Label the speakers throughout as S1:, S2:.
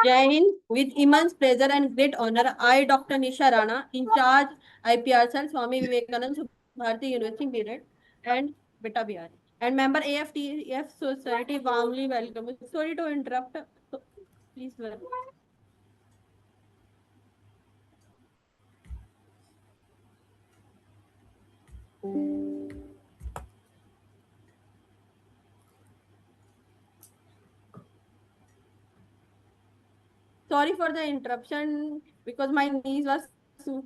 S1: Jai Hind. With immense pleasure and great honor, I, Dr. Nisha Rana, in charge IPR Cell, Swami Vivekanand Bharati University, Meerut, and Beta Bihar, and member AFTF Society, warmly welcome. Sorry to interrupt. So, please welcome. Sorry for the interruption because my niece was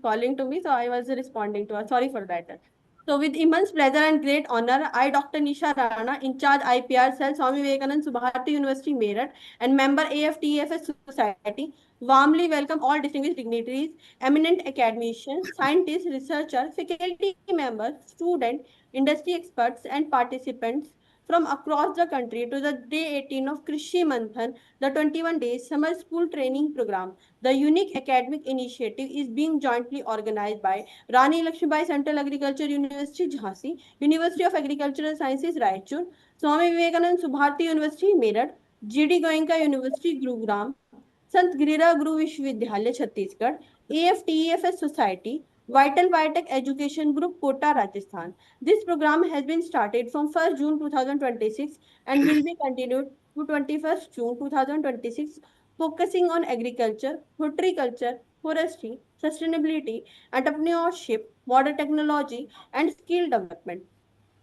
S1: calling to me, so I was responding to her. Sorry for that. So, with immense pleasure and great honor, I, Dr. Nisha Rana, in charge IPR Cell, Swami Vivekanand Subharati University, Meerut, and member AFTFS Society, warmly welcome all distinguished dignitaries, eminent academicians, scientists, researchers, faculty members, students, industry experts, and participants from across the country to the day 18 of Krishi Manthan, the 21 days summer school training program. The unique academic initiative is being jointly organized by Rani Lakshmibai Central Agriculture University, Jhansi, University of Agricultural Sciences, Raichur, Swami Vivekanand Subharati University, Meerut, GD Goenka University, Gurugram, संत गिरिरा गुरु विश्वविद्यालय Chhattisgarh, AFTEFS Society, Vital Biotech Education Group, Kota, Rajasthan. This program has been started from 1st June 2026 and will be continued to 21st June 2026, focusing on agriculture, horticulture, forestry, sustainability, entrepreneurship, modern technology, and skill development.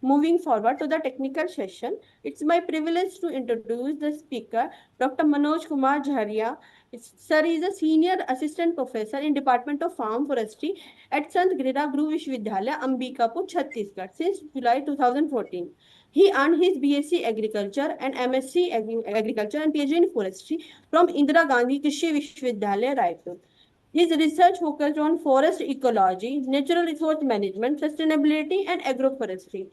S1: Moving forward to the technical session, it's my privilege to introduce the speaker, Dr. Manoj Kumar Jharia. Sir is a senior assistant professor in Department of Farm Forestry at Sant Girira Guru Vishwavidyalaya, Ambikapur, Chhattisgarh since July 2014. He earned his BSc Agriculture and MSc Agriculture and PhD in Forestry from Indira Gandhi Krishi Vishwavidyalaya, Raipur. His research focused on forest ecology, natural resource management, sustainability, and agroforestry.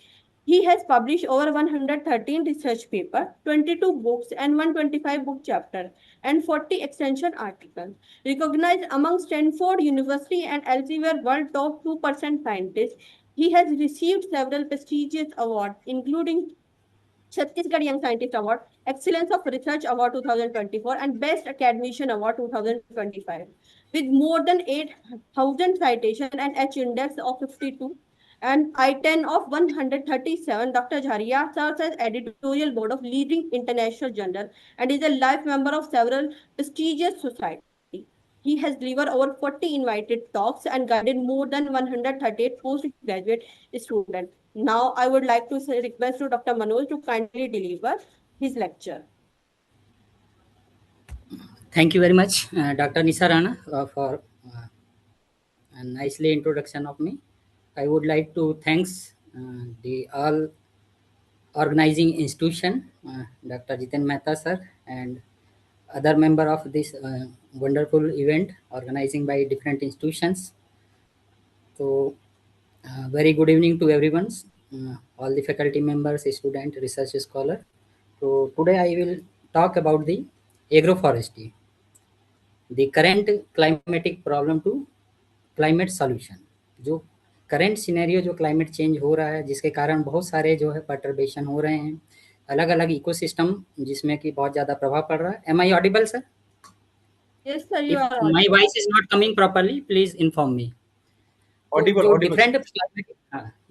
S1: He has published over 113 research papers, 22 books, and 125 book chapters, and 40 extension articles. Recognized among Stanford University and Elsevier World Top 2% scientists, he has received several prestigious awards, including Chhattisgarh Young Scientist Award, Excellence of Research Award 2024, and Best Academician Award 2025. With more than 8,000 citations and H index of 52 and I-10 of 137, Dr. Jharia serves as editorial board of leading international journal and is a life member of several prestigious societies. He has delivered over 40 invited talks and guided more than 138 postgraduate students. Now, I would like to request to Dr. Manoj to kindly deliver his lecture.
S2: Thank you very much, Dr. Nisha Rana, for a nicely introduction of me. I would like to thanks the all organizing institution, Dr. Jiten Mehta sir, and other member of this wonderful event organizing by different institutions. So, very good evening to everyone, all the faculty members, student, research scholar. So today I will talk about the agroforestry, the current climatic problem to climate solution. जो current scenario जो climate change हो रहा है, जिसके कारण बहुत सारे जो है पर्टर्बेशन हो रहे हैं, अलग अलग इकोसिस्टम जिसमें कि बहुत ज़्यादा प्रभाव पड़ रहा है। Am I audible sir?
S1: Yes, sir, you are
S2: my voice is not coming properly, please inform me. जो डिफरेंट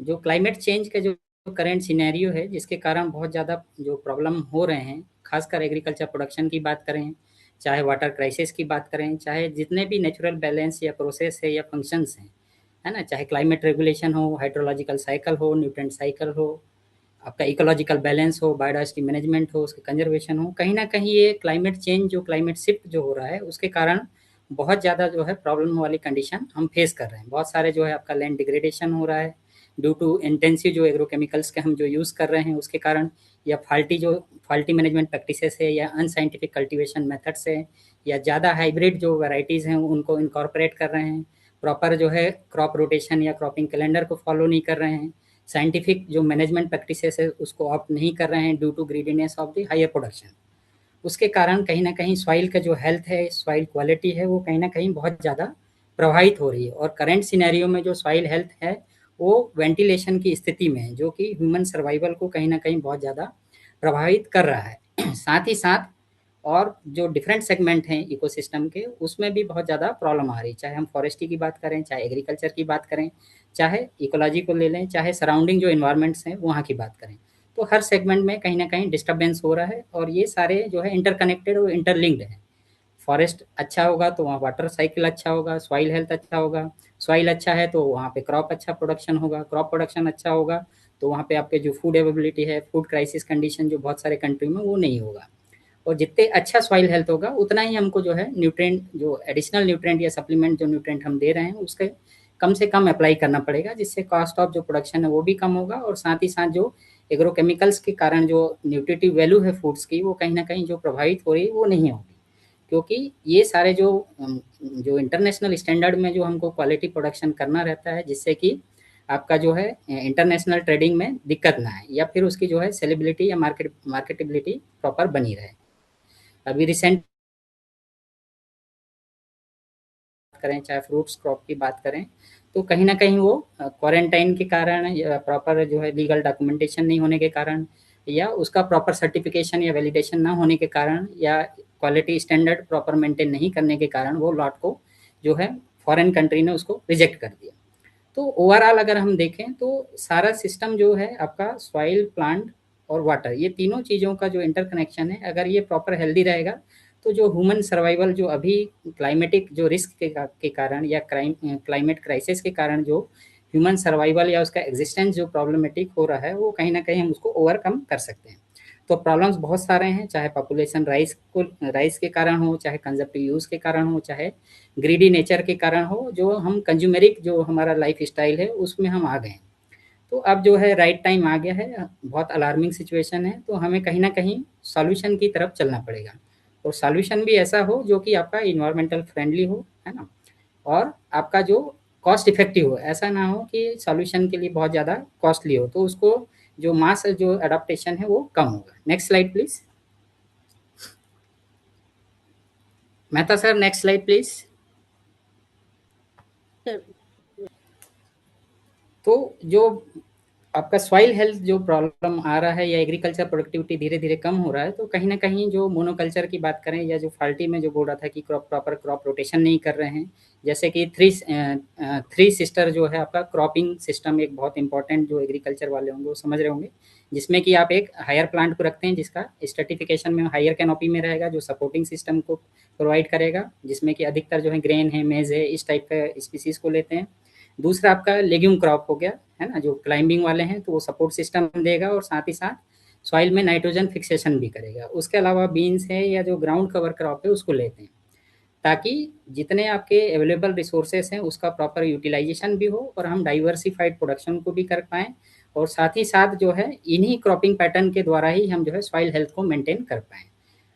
S2: जो क्लाइमेट चेंज के जो करंट सिनेरियो है, जिसके कारण बहुत ज़्यादा जो प्रॉब्लम हो रहे हैं, खासकर एग्रीकल्चर प्रोडक्शन की बात करें, चाहे वाटर क्राइसिस की बात करें, चाहे जितने भी नेचुरल बैलेंस या प्रोसेस है या फंक्शंस हैं, है ना, चाहे क्लाइमेट रेगुलेशन हो, हाइड्रोलॉजिकल साइकिल हो, न्यूट्रेंट साइकिल हो, आपका इकोलॉजिकल बैलेंस हो, बायोडाइवर्सिटी मैनेजमेंट हो, उसके कंजर्वेशन हो, कहीं ना कहीं ये क्लाइमेट चेंज जो क्लाइमेट शिफ्ट जो हो रहा है, उसके कारण बहुत ज़्यादा जो है प्रॉब्लम वाली कंडीशन हम फेस कर रहे हैं। बहुत सारे जो है आपका लैंड डिग्रेडेशन हो रहा है ड्यू टू इंटेंसिव जो एग्रोकेमिकल्स के हम जो यूज़ कर रहे हैं, उसके कारण, या फाल्टी मैनेजमेंट प्रैक्टिसेस है, या अनसाइंटिफिक कल्टीवेशन मेथड्स है, या ज़्यादा हाइब्रिड जो वैरायटीज़ हैं उनको इनकॉर्पोरेट कर रहे हैं, प्रॉपर जो है क्रॉप रोटेशन या क्रॉपिंग कैलेंडर को फॉलो नहीं कर रहे हैं, साइंटिफिक जो मैनेजमेंट प्रैक्टिसेस है उसको ऑप्ट नहीं कर रहे हैं due to greediness of the higher production. उसके कारण कहीं ना कहीं सॉइल का जो हेल्थ है, सॉइल क्वालिटी है, वो कहीं ना कहीं बहुत ज़्यादा प्रभावित हो रही है। और करंट सिनेरियो में जो सॉइल हेल्थ है वो वेंटिलेशन की स्थिति में है, जो कि ह्यूमन सर्वाइवल को कहीं न कहीं बहुत ज़्यादा प्रभावित कर रहा है। साथ ही साथ और जो डिफरेंट सेगमेंट हैं इकोसिस्टम के, उसमें भी बहुत ज़्यादा प्रॉब्लम आ रही है। चाहे हम फॉरेस्ट्री की बात करें, चाहे एग्रीकल्चर की बात करें, चाहे इकोलॉजी को ले लें, चाहे सराउंडिंग जो एनवायरनमेंट्स हैं, वहाँ की बात करें। तो हर सेगमेंट में कहीं न कहीं डिस्टर्बेंस हो रहा है और ये सारे जो है इंटरकनेक्टेड और इंटरलिंक्ड हैं। फॉरेस्ट अच्छा होगा तो वहाँ वाटर साइकिल अच्छा होगा, सॉइल हेल्थ अच्छा होगा, सॉइल अच्छा है तो वहाँ पे क्रॉप अच्छा प्रोडक्शन होगा, क्रॉप प्रोडक्शन अच्छा होगा तो वहाँ पे आपके जो फूड अवेलेबिलिटी है, फूड क्राइसिस कंडीशन जो बहुत सारे कंट्री में वो नहीं होगा। और जितने अच्छा सॉइल हेल्थ होगा उतना ही हमको जो है न्यूट्रिएंट जो एडिशनल न्यूट्रिएंट या सप्लीमेंट जो न्यूट्रिएंट हम दे रहे हैं उसके कम से कम अप्लाई करना पड़ेगा, जिससे कॉस्ट ऑफ जो प्रोडक्शन है वो भी कम होगा और साथ ही साथ जो एग्रोकेमिकल्स के कारण जो न्यूट्रिटिव वैल्यू है फूड्स की वो कहीं न कहीं जो प्रभावित हो रही है वो नहीं होगी। क्योंकि ये सारे जो इंटरनेशनल स्टैंडर्ड में जो हमको क्वालिटी प्रोडक्शन करना रहता है, जिससे कि आपका जो है इंटरनेशनल ट्रेडिंग में दिक्कत ना आए या फिर उसकी जो है सेलेबिलिटी या मार्केटेबिलिटी प्रॉपर बनी रहे। अभी रिसेंट करें, चाहे फ्रूट्स क्रॉप की बात करें, तो कहीं न कहीं वो क्वारंटाइन के कारण या प्रॉपर जो है लीगल डॉक्यूमेंटेशन नहीं होने के कारण या उसका प्रॉपर सर्टिफिकेशन या वैलिडेशन ना होने के कारण या क्वालिटी स्टैंडर्ड प्रॉपर मेंटेन नहीं करने के कारण वो लॉट को जो है फॉरेन कंट्री ने उसको रिजेक्ट कर दिया। तो ओवरऑल अगर हम देखें तो सारा सिस्टम जो है आपका सॉइल, प्लांट और वाटर, ये तीनों चीज़ों का जो इंटरकनेक्शन है, अगर ये प्रॉपर हेल्दी रहेगा तो जो ह्यूमन सर्वाइवल जो अभी क्लाइमेटिक जो रिस्क के कारण या क्लाइमेट क्राइसिस के कारण जो ह्यूमन सर्वाइवल या उसका एग्जिस्टेंस जो प्रॉब्लमेटिक हो रहा है वो कहीं ना कहीं हम उसको ओवरकम कर सकते हैं। तो प्रॉब्लम्स बहुत सारे हैं, चाहे पॉपुलेशन राइज के कारण हो, चाहे कंजप्टिव यूज़ के कारण हो, चाहे ग्रीडी नेचर के कारण हो, जो हम कंज्यूमरिक जो हमारा लाइफ स्टाइल है उसमें हम आ गए हैं। तो अब जो है राइट टाइम आ गया है, बहुत अलार्मिंग सिचुएशन है, तो हमें कहीं ना कहीं सॉल्यूशन की तरफ चलना पड़ेगा और सॉल्यूशन भी ऐसा हो जो कि आपका इन्वायरमेंटल फ्रेंडली हो, है ना, और आपका जो कॉस्ट इफेक्टिव हो। ऐसा ना हो कि सॉल्यूशन के लिए बहुत ज़्यादा कॉस्टली हो, तो उसको जो मास जो अडाप्टेशन है वो कम होगा। Next slide please. Mehta sir next slide please. तो जो आपका सॉइल हेल्थ जो प्रॉब्लम आ रहा है या एग्रीकल्चर प्रोडक्टिविटी धीरे धीरे कम हो रहा है, तो कहीं ना कहीं जो मोनोकल्चर की बात करें या जो फाल्टी में जो बोल रहा था कि प्रॉपर क्रॉप रोटेशन नहीं कर रहे हैं, जैसे कि थ्री सिस्टर जो है आपका क्रॉपिंग सिस्टम एक बहुत इंपॉर्टेंट जो एग्रीकल्चर वाले होंगे वो समझ रहे होंगे, जिसमें कि आप एक हायर प्लांट को रखते हैं जिसका स्ट्रेटिफिकेशन में हायर कैनोपी में रहेगा, जो सपोर्टिंग सिस्टम को प्रोवाइड करेगा, जिसमें कि अधिकतर जो है ग्रेन है, मेज है, इस टाइप का स्पीसीज को लेते हैं। दूसरा आपका लेग्यूम क्रॉप हो गया, है ना, जो क्लाइंबिंग वाले हैं, तो वो सपोर्ट सिस्टम देगा और साथ ही साथ सॉइल में नाइट्रोजन फिक्सेशन भी करेगा। उसके अलावा बीन्स है या जो ग्राउंड कवर क्रॉप है उसको लेते हैं, ताकि जितने आपके अवेलेबल रिसोर्सेस हैं उसका प्रॉपर यूटिलाइजेशन भी हो और हम डाइवर्सिफाइड प्रोडक्शन को भी कर पाएँ और साथ ही साथ जो है इन्हीं क्रॉपिंग पैटर्न के द्वारा ही हम जो है सॉइल हेल्थ को मेंटेन कर पाएँ।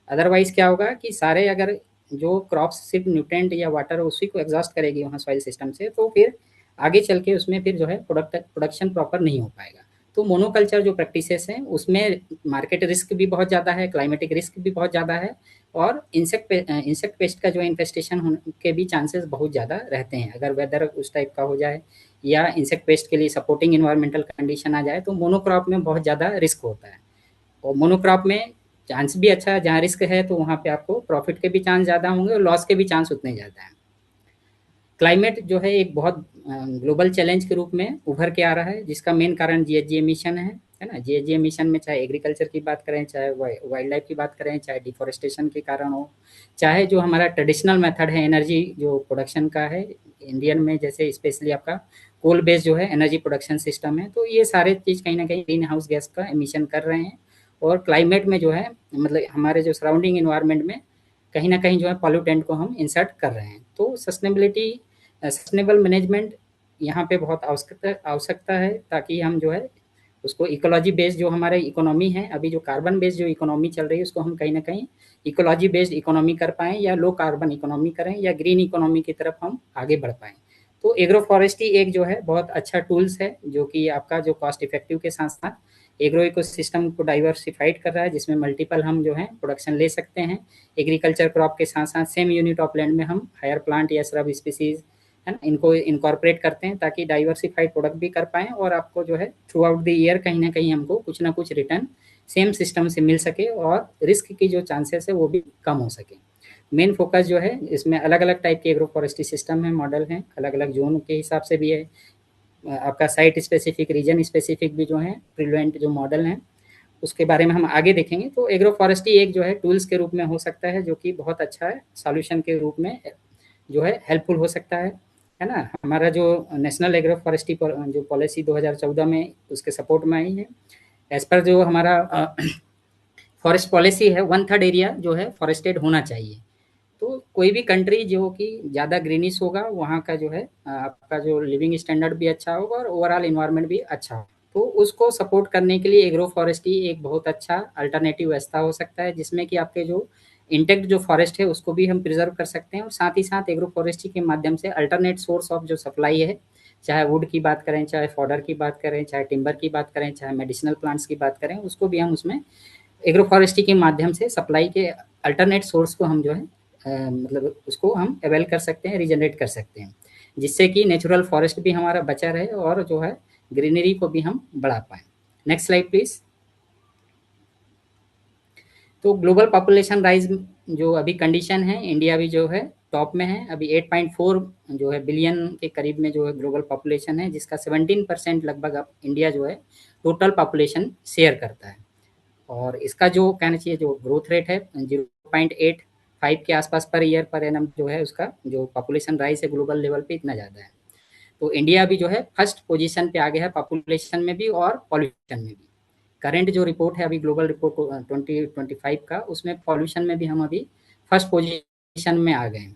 S2: अदरवाइज़ क्या होगा कि सारे अगर जो क्रॉप्स सिर्फ न्यूट्रिएंट या वाटर उसी को एग्जॉस्ट करेगी वहाँ सॉइल सिस्टम से, तो फिर आगे चल के उसमें फिर जो है प्रोडक्शन प्रॉपर नहीं हो पाएगा। तो मोनोकल्चर जो प्रैक्टिसेस हैं उसमें मार्केट रिस्क भी बहुत ज़्यादा है, क्लाइमेटिक रिस्क भी बहुत ज़्यादा है और इंसेक्ट पेस्ट का जो इन्फेस्टेशन होने के भी चांसेस बहुत ज़्यादा रहते हैं। अगर वेदर उस टाइप का हो जाए या इंसेक्ट पेस्ट के लिए सपोर्टिंग इन्वायरमेंटल कंडीशन आ जाए तो मोनोक्रॉप में बहुत ज़्यादा रिस्क होता है। और मोनोक्रॉप में चांस भी अच्छा है, जहाँ रिस्क है तो वहाँ पे आपको प्रॉफिट के भी चांस ज़्यादा होंगे और लॉस के भी चांस उतने ज़्यादा हैं। क्लाइमेट जो है एक बहुत ग्लोबल चैलेंज के रूप में उभर के आ रहा है, जिसका मेन कारण जीएचजी एमिशन है ना। जीएचजी एमिशन में चाहे एग्रीकल्चर की बात करें, चाहे वाइल्ड लाइफ की बात करें, चाहे डिफॉरेस्टेशन के कारण हो, चाहे जो हमारा ट्रेडिशनल मेथड है एनर्जी जो प्रोडक्शन का है इंडियन में, जैसे स्पेशली आपका कोल बेस्ड जो है एनर्जी प्रोडक्शन सिस्टम है, तो ये सारे चीज़ कहीं ना कहीं ग्रीन हाउस गैस का एमिशन कर रहे हैं और क्लाइमेट में जो है मतलब हमारे जो सराउंडिंग इन्वायरमेंट में कहीं ना कहीं जो है पॉल्यूटेंट को हम इंसर्ट कर रहे हैं। तो सस्टेनेबल मैनेजमेंट यहाँ पे बहुत आवश्यकता है, ताकि हम जो है उसको इकोलॉजी बेस्ड जो हमारे इकोनॉमी है, अभी जो कार्बन बेस्ड जो इकोनॉमी चल रही है उसको हम कहीं ना कहीं इकोलॉजी बेस्ड इकोनॉमी कर पाएँ या लो कार्बन इकोनॉमी करें या ग्रीन इकोनॉमी की तरफ हम आगे बढ़ पाएँ। तो एग्रो फॉरेस्ट्री एक जो है बहुत अच्छा टूल्स है, जो कि आपका जो कॉस्ट इफेक्टिव के साथ साथ एग्रो इकोसिस्टम को डाइवर्सिफाइड कर रहा है, जिसमें मल्टीपल हम जो है प्रोडक्शन ले सकते हैं। एग्रीकल्चर क्रॉप के साथ साथ सेम यूनिट ऑफ लैंड में हम हायर प्लांट या श्रब स्पीसीज, है ना, इनको इनकॉर्पोरेट करते हैं ताकि डाइवर्सिफाइड प्रोडक्ट भी कर पाएँ और आपको जो है थ्रू आउट द ईयर कहीं न कहीं हमको कुछ ना कुछ रिटर्न सेम सिस्टम से मिल सके और रिस्क की जो चांसेस है वो भी कम हो सके। मेन फोकस जो है इसमें अलग-अलग टाइप के एग्रो फॉरेस्ट्री सिस्टम है, मॉडल हैं, अलग-अलग ज़ोन के हिसाब से भी है। आपका साइट स्पेसिफिक, रीजन स्पेसिफिक भी जो है प्रिवेंट जो मॉडल हैं, उसके बारे में हम आगे देखेंगे। तो एग्रो फॉरेस्ट्री एक जो है टूल्स के रूप में हो सकता है जो कि बहुत अच्छा है, सॉल्यूशन के रूप में जो है हेल्पफुल हो सकता है ना? हमारा जो नेशनल एग्रो फॉरेस्ट्री जो पॉलिसी 2014 में उसके सपोर्ट में आई है। एज़ पर जो हमारा फॉरेस्ट पॉलिसी है 1/3 एरिया जो है फॉरेस्टेड होना चाहिए। तो कोई भी कंट्री जो कि ज़्यादा ग्रीनिश होगा वहाँ का जो है आपका जो लिविंग स्टैंडर्ड भी अच्छा होगा और ओवरऑल एनवायरनमेंट भी अच्छा हो। तो उसको सपोर्ट करने के लिए एग्रो फॉरेस्ट्री एक बहुत अच्छा अल्टरनेटिव रास्ता हो सकता है जिसमें कि आपके जो इंटेक्ट जो फॉरेस्ट है उसको भी हम प्रिजर्व कर सकते हैं और साथ ही साथ एग्रो फॉरेस्ट्री के माध्यम से अल्टरनेट सोर्स ऑफ जो सप्लाई है, चाहे वुड की बात करें, चाहे फॉडर की बात करें, चाहे टिम्बर की बात करें, चाहे मेडिसिनल प्लांट्स की बात करें, उसको भी हम उसमें एग्रो फॉरेस्ट्री के माध्यम से सप्लाई के अल्टरनेट सोर्स को हम जो है मतलब उसको हम अवेल कर सकते हैं, रीजनरेट कर सकते हैं, जिससे कि नेचुरल फॉरेस्ट भी हमारा बचा रहे और जो है ग्रीनरी को भी हम बढ़ा पाएँ। Next slide please. तो ग्लोबल पॉपुलेशन राइज जो अभी कंडीशन है, इंडिया भी जो है टॉप में है, अभी 8.4 जो है बिलियन के करीब में जो है ग्लोबल पॉपुलेशन है, जिसका 17% लगभग अब इंडिया जो है टोटल पॉपुलेशन शेयर करता है। और इसका जो कहना चाहिए जो ग्रोथ रेट है 0.85 के आसपास पर ईयर पर एनम जो है उसका जो पॉपुलेशन राइज है ग्लोबल लेवल पे इतना ज़्यादा है। तो इंडिया भी जो है फर्स्ट पोजीशन पे आ गया है पॉपुलेशन में भी और पॉल्यूशन में भी। करंट जो रिपोर्ट है अभी ग्लोबल रिपोर्ट 2025 का, उसमें पॉल्यूशन में भी हम अभी फर्स्ट पोजीशन में आ गए हैं।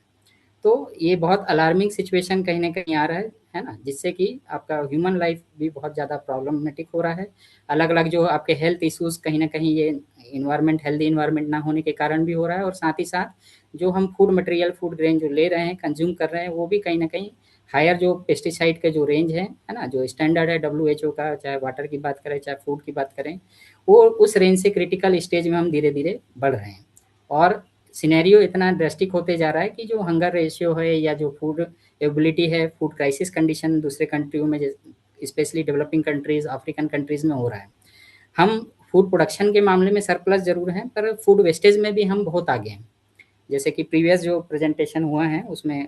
S2: तो ये बहुत अलार्मिंग सिचुएशन कहीं न कहीं आ रहा है ना? जिससे कि आपका ह्यूमन लाइफ भी बहुत ज़्यादा प्रॉब्लमेटिक हो रहा है। अलग-अलग जो आपके हेल्थ इश्यूज़ कहीं न कहीं ये एनवायरनमेंट हेल्दी एनवायरनमेंट ना होने के कारण भी हो रहा है और साथ ही साथ जो हम फूड मटेरियल, फूड ग्रेन जो ले रहे हैं, कंज़्यूम कर रहे हैं, वो भी कहीं न कहीं हायर जो पेस्टिसाइड के जो रेंज है ना? जो स्टैंडर्ड है डब्ल्यूएचओ का, चाहे वाटर की बात करें, चाहे फूड की बात करें, वो उस रेंज से क्रिटिकल स्टेज में हम धीरे-धीरे बढ़ रहे हैं। और सिनेरियो इतना ड्रास्टिक होते जा रहा है कि जो हंगर रेशियो है या जो फूड एबिलिटी है, फूड क्राइसिस कंडीशन दूसरे कंट्रियों में specially developing countries, African countries में हो रहा है। हम फूड प्रोडक्शन के मामले में सरप्लस ज़रूर हैं, पर फूड वेस्टेज में भी हम बहुत आगे हैं। जैसे कि प्रीवियस जो प्रेजेंटेशन हुआ है उसमें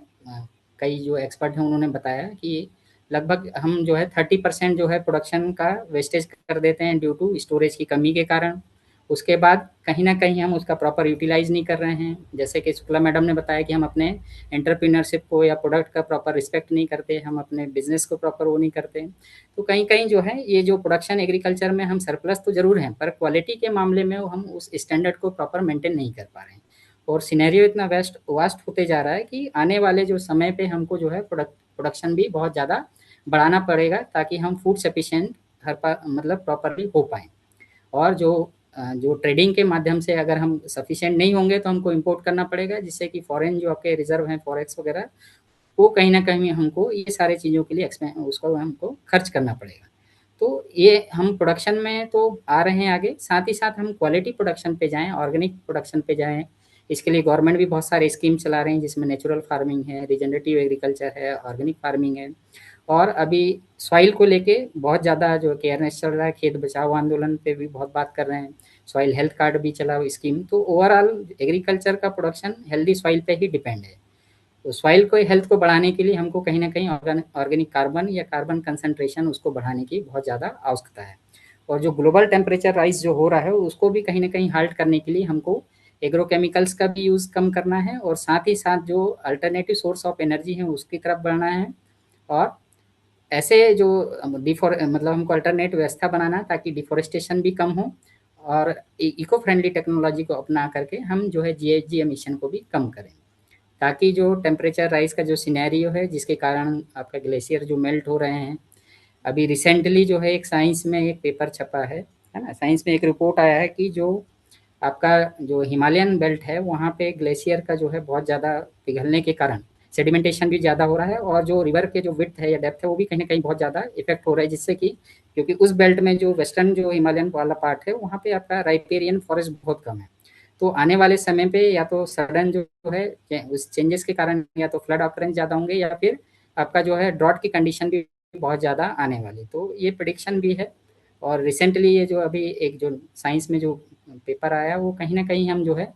S2: कई जो एक्सपर्ट हैं उन्होंने बताया कि लगभग हम जो है 30% जो है प्रोडक्शन का वेस्टेज कर देते हैं ड्यू टू स्टोरेज की कमी के कारण। उसके बाद कहीं न कहीं हम उसका प्रॉपर यूटिलाइज़ नहीं कर रहे हैं। जैसे कि शुक्ला मैडम ने बताया कि हम अपने एंटरप्रेन्योरशिप को या प्रोडक्ट का प्रॉपर रिस्पेक्ट नहीं करते, हम अपने बिज़नेस को प्रॉपर वो नहीं करते। तो कहीं-कहीं जो है ये जो प्रोडक्शन एग्रीकल्चर में हम सरप्लस तो ज़रूर हैं, पर क्वालिटी के मामले में हम उस स्टैंडर्ड को प्रॉपर मेंटेन नहीं कर पा रहे हैं। और सिनेरियो इतना वास्ट होते जा रहा है कि आने वाले जो समय पे हमको जो है प्रोडक्शन भी बहुत ज़्यादा बढ़ाना पड़ेगा ताकि हम फूड सफिशिएंट मतलब प्रॉपरली हो पाएँ। और जो ट्रेडिंग के माध्यम से अगर हम सफिशिएंट नहीं होंगे तो हमको इम्पोर्ट करना पड़ेगा जिससे कि फॉरेन जो आपके रिज़र्व हैं फॉरेक्स वगैरह, वो कहीं न कहीं हमको ये सारी चीज़ों के लिए उसको हमको खर्च करना पड़ेगा। तो ये हम प्रोडक्शन में तो आ रहे हैं आगे, साथ ही साथ हम क्वालिटी प्रोडक्शन पे जाएँ, ऑर्गेनिक प्रोडक्शन पे जाएँ। इसके लिए गवर्नमेंट भी बहुत सारे स्कीम चला रहे हैं जिसमें नेचुरल फार्मिंग है, रिजेनरेटिव एग्रीकल्चर है, ऑर्गेनिक फार्मिंग है। और अभी सॉइल को लेके बहुत ज़्यादा जो अवेयरनेस चल रहा है, खेत बचाओ आंदोलन पे भी बहुत बात कर रहे हैं। सॉइल हेल्थ कार्ड भी चला स्कीम। तो ओवरऑल एग्रीकल्चर का प्रोडक्शन हेल्दी सॉइल पे ही डिपेंड है। तो सॉइल को हेल्थ को बढ़ाने के लिए हमको कहीं न कहीं ऑर्गेनिक कार्बन या कार्बन कंसंट्रेशन उसको बढ़ाने की बहुत ज़्यादा आवश्यकता है। और जो ग्लोबल टेम्परेचर राइज़ जो हो रहा है उसको भी कहीं न कहीं हाल्ट करने के लिए हमको एग्रोकेमिकल्स का भी यूज़ कम करना है और साथ ही साथ जो अल्टरनेटिव सोर्स ऑफ एनर्जी है उसकी तरफ बढ़ना है। और ऐसे जो मतलब हमको अल्टरनेट व्यवस्था बनाना है ताकि डिफॉरेस्टेशन भी कम हो और इको फ्रेंडली टेक्नोलॉजी को अपना करके हम जो है जीएचजी एमिशन को भी कम करें। ताकि जो टेम्परेचर राइज़ का जो सिनेरियो है जिसके कारण आपका ग्लेशियर जो मेल्ट हो रहे हैं। अभी रिसेंटली जो है एक साइंस में एक पेपर छपा है ना? साइंस में एक रिपोर्ट आया है कि जो आपका जो हिमालयन बेल्ट है वहाँ पे ग्लेशियर का जो है बहुत ज़्यादा पिघलने के कारण सेडिमेंटेशन भी ज़्यादा हो रहा है और जो रिवर के जो विड्थ है या डेप्थ है वो भी कहीं न कहीं बहुत ज़्यादा इफ़ेक्ट हो रहा है जिससे कि क्योंकि उस बेल्ट में जो वेस्टर्न जो हिमालयन वाला पार्ट है वहाँ पे आपका राइपेरियन फॉरेस्ट बहुत कम है। तो आने वाले समय पे या तो सडन जो है उस चेंजेस के कारण या तो फ्लड ऑकरेंस ज़्यादा होंगे या फिर आपका जो है ड्रॉट की कंडीशन भी बहुत ज़्यादा आने वाली, तो ये प्रेडिक्शन भी है। और रिसेंटली ये जो अभी एक जो साइंस में जो पेपर आया, वो कहीं ना कहीं हम जो है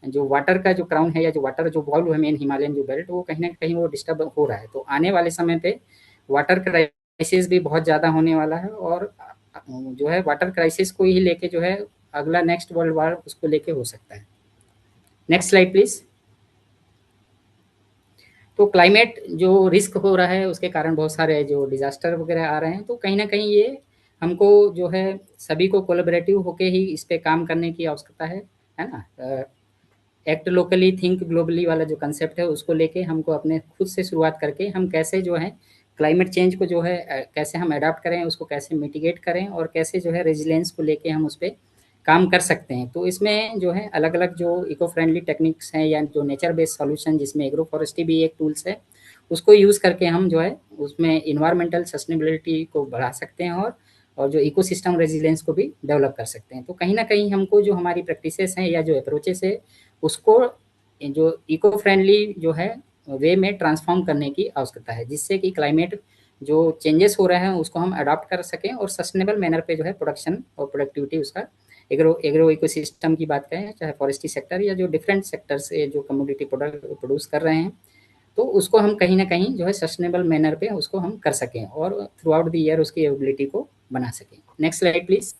S2: जो वाटर का जो क्राउन है या जो वाटर जो बॉल है मेन हिमालयन जो बेल्ट, वो कहीं ना कहीं वो डिस्टर्ब हो रहा है। तो आने वाले समय पे वाटर क्राइसिस भी बहुत ज़्यादा होने वाला है, और जो है वाटर क्राइसिस को ही लेके जो है अगला नेक्स्ट वर्ल्ड वार उसको लेके हो सकता है। Next slide please. तो क्लाइमेट जो रिस्क हो रहा है उसके कारण बहुत सारे जो डिजास्टर वगैरह आ रहे हैं, तो कहीं ना कहीं ये हमको जो है सभी को कोलैबोरेटिव होके ही इस पे काम करने की आवश्यकता है ना। एक्ट लोकली थिंक ग्लोबली वाला जो कंसेप्ट है उसको लेके हमको अपने खुद से शुरुआत करके हम कैसे जो है क्लाइमेट चेंज को जो है कैसे हम अडाप्ट करें, उसको कैसे मिटिगेट करें, और कैसे जो है रेजिलियंस को लेके हम उस पर काम कर सकते हैं। तो इसमें जो है अलग अलग जो इको फ्रेंडली टेक्निक्स हैं या जो नेचर बेस्ड सॉल्यूशन जिसमें एग्रो फॉरेस्ट्री भी एक टूल्स है, उसको यूज़ करके हम जो है उसमें इन्वायरमेंटल सस्टेनेबिलिटी को बढ़ा सकते हैं, और जो इकोसिस्टम रेजिलियंस को भी डेवलप कर सकते हैं। तो कहीं ना कहीं हमको जो हमारी प्रैक्टिसेस हैं या जो अप्रोचेस है उसको जो इको फ्रेंडली जो है वे में ट्रांसफॉर्म करने की आवश्यकता है, जिससे कि क्लाइमेट जो चेंजेस हो रहे हैं उसको हम अडॉप्ट कर सकें और सस्टेनेबल मैनर पे जो है प्रोडक्शन और प्रोडक्टिविटी उसका एग्रो एग्रो इकोसिस्टम की बात करें, चाहे फॉरेस्ट्री सेक्टर या जो डिफरेंट सेक्टर से जो कमोडिटी प्रोडक्ट प्रोड्यूस कर रहे हैं, तो उसको हम कहीं ना कहीं जो है सस्टेनेबल मैनर पे उसको हम कर सकें और थ्रू आउट द ईयर उसकी एबिलिटी को बना सकें। Next slide please.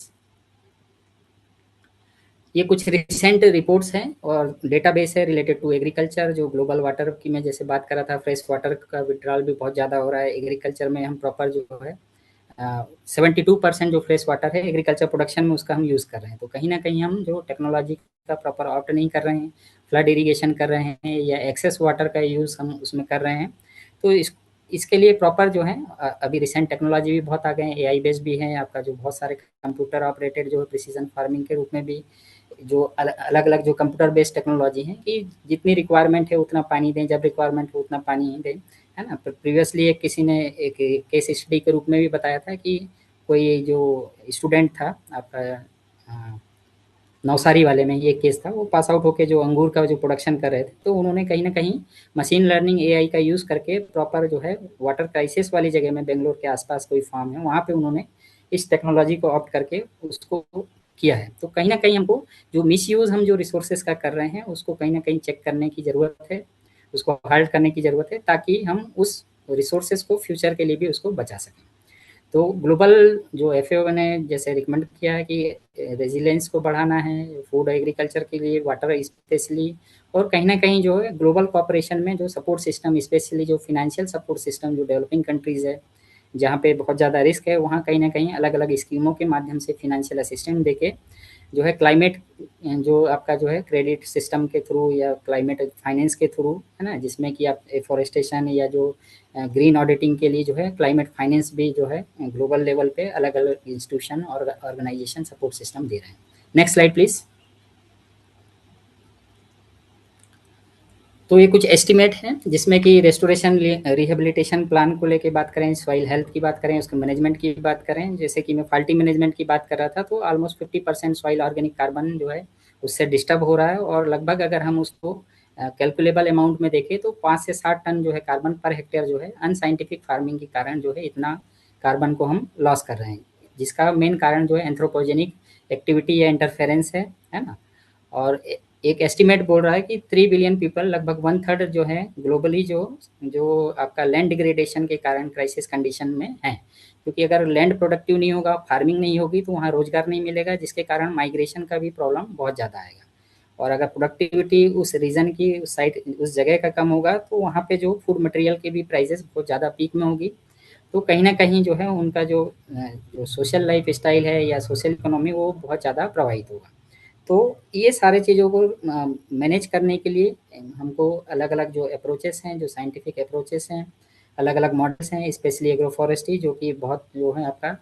S2: ये कुछ रिसेंट रिपोर्ट्स हैं और डेटाबेस है रिलेटेड टू एग्रीकल्चर। जो ग्लोबल वाटर की मैं जैसे बात कर रहा था, फ्रेश वाटर का विड्रॉल भी बहुत ज़्यादा हो रहा है एग्रीकल्चर में। हम प्रॉपर जो है 72% जो फ्रेश वाटर है एग्रीकल्चर प्रोडक्शन में उसका हम यूज़ कर रहे हैं। तो कहीं ना कहीं हम जो टेक्नोलॉजी का प्रॉपर ऑप्ट नहीं कर रहे हैं, फ्लड इरीगेशन कर रहे हैं या एक्सेस वाटर का यूज़ हम उसमें कर रहे हैं। तो इसके लिए प्रॉपर जो है अभी रिसेंट टेक्नोलॉजी भी बहुत आ गए हैं, एआई बेस्ड भी हैं आपका, जो बहुत सारे कंप्यूटर ऑपरेटेड जो है प्रिसीजन फार्मिंग के रूप में भी जो अलग अलग जो कंप्यूटर बेस्ड टेक्नोलॉजी है कि जितनी रिक्वायरमेंट है उतना पानी दें, जब रिक्वायरमेंट हो उतना पानी ही दें, है ना। प्रीवियसली एक किसी ने एक केस स्टडी के रूप में भी बताया था कि कोई जो स्टूडेंट था आपका नवसारी वाले में ये केस था, वो पास आउट होके जो अंगूर का जो प्रोडक्शन कर रहे थे, तो उन्होंने कहीं ना कहीं मशीन लर्निंग एआई का यूज़ करके प्रॉपर जो है वाटर क्राइसिस वाली जगह में बेंगलोर के आसपास कोई फार्म है वहाँ पे उन्होंने इस टेक्नोलॉजी को ऑप्ट करके उसको किया है। तो कहीं ना कहीं हमको जो मिसयूज़ हम जो रिसोर्सेज का कर रहे हैं उसको कहीं ना कहीं चेक करने की ज़रूरत है, उसको हाल्ट करने की ज़रूरत है, ताकि हम उस रिसोर्सेज को फ्यूचर के लिए भी उसको बचा सकें। तो ग्लोबल जो एफएओ ने जैसे रिकमेंड किया है कि रेजिलियंस को बढ़ाना है फूड एग्रीकल्चर के लिए, वाटर स्पेशली, और कहीं ना कहीं जो है ग्लोबल कॉपरेशन में जो सपोर्ट सिस्टम, स्पेशली जो फाइनेंशियल सपोर्ट सिस्टम जो डेवलपिंग कंट्रीज़ है जहाँ पे बहुत ज़्यादा रिस्क है, वहाँ कहीं ना कहीं अलग अलग स्कीमों के माध्यम से फिनेंशियल असिस्टेंस देके जो है क्लाइमेट जो आपका जो है क्रेडिट सिस्टम के थ्रू या क्लाइमेट फाइनेंस के थ्रू, है ना, जिसमें कि आप एफॉरेस्टेशन या जो ग्रीन ऑडिटिंग के लिए जो है क्लाइमेट फाइनेंस भी जो है ग्लोबल लेवल पे अलग अलग इंस्टीट्यूशन और ऑर्गेनाइजेशन सपोर्ट सिस्टम दे रहे हैं। Next slide please. तो ये कुछ एस्टिमेट हैं जिसमें कि रेस्टोरेशन रिहेबिलिटेशन प्लान को लेके बात करें, सॉइल हेल्थ की बात करें, उसके मैनेजमेंट की बात करें, जैसे कि मैं फाल्टी मैनेजमेंट की बात कर रहा था, तो ऑलमोस्ट 50% सॉइल ऑर्गेनिक कार्बन जो है उससे डिस्टर्ब हो रहा है, और लगभग अगर हम उसको कैलकुलेबल अमाउंट में देखें तो 5 से 7 टन जो है कार्बन पर हेक्टेयर जो है अनसाइंटिफिक फार्मिंग के कारण जो है इतना कार्बन को हम लॉस कर रहे हैं, जिसका मेन कारण जो है एंथ्रोपोजेनिक एक्टिविटी या इंटरफेरेंस है ना। और एक एस्टीमेट बोल रहा है कि 3 बिलियन पीपल, लगभग 1/3 जो है ग्लोबली जो जो आपका लैंड डिग्रेडेशन के कारण क्राइसिस कंडीशन में है, क्योंकि अगर लैंड प्रोडक्टिव नहीं होगा, फार्मिंग नहीं होगी, तो वहाँ रोजगार नहीं मिलेगा, जिसके कारण माइग्रेशन का भी प्रॉब्लम बहुत ज़्यादा आएगा। और अगर प्रोडक्टिविटी उस रीजन की उस साइड उस जगह का कम होगा, तो वहाँ पे जो फूड मटेरियल के भी प्राइसेस बहुत ज़्यादा पीक में होगी, तो कहीं ना कहीं जो है उनका जो सोशल लाइफ स्टाइल है या सोशल इकोनॉमी वो बहुत ज़्यादा प्रभावित होगा। तो ये सारे चीज़ों को मैनेज करने के लिए हमको अलग अलग जो अप्रोचेस हैं, जो साइंटिफिक अप्रोचेस हैं, अलग अलग मॉडल्स हैं, स्पेशली एग्रो फॉरेस्ट्री, जो कि बहुत जो है आपका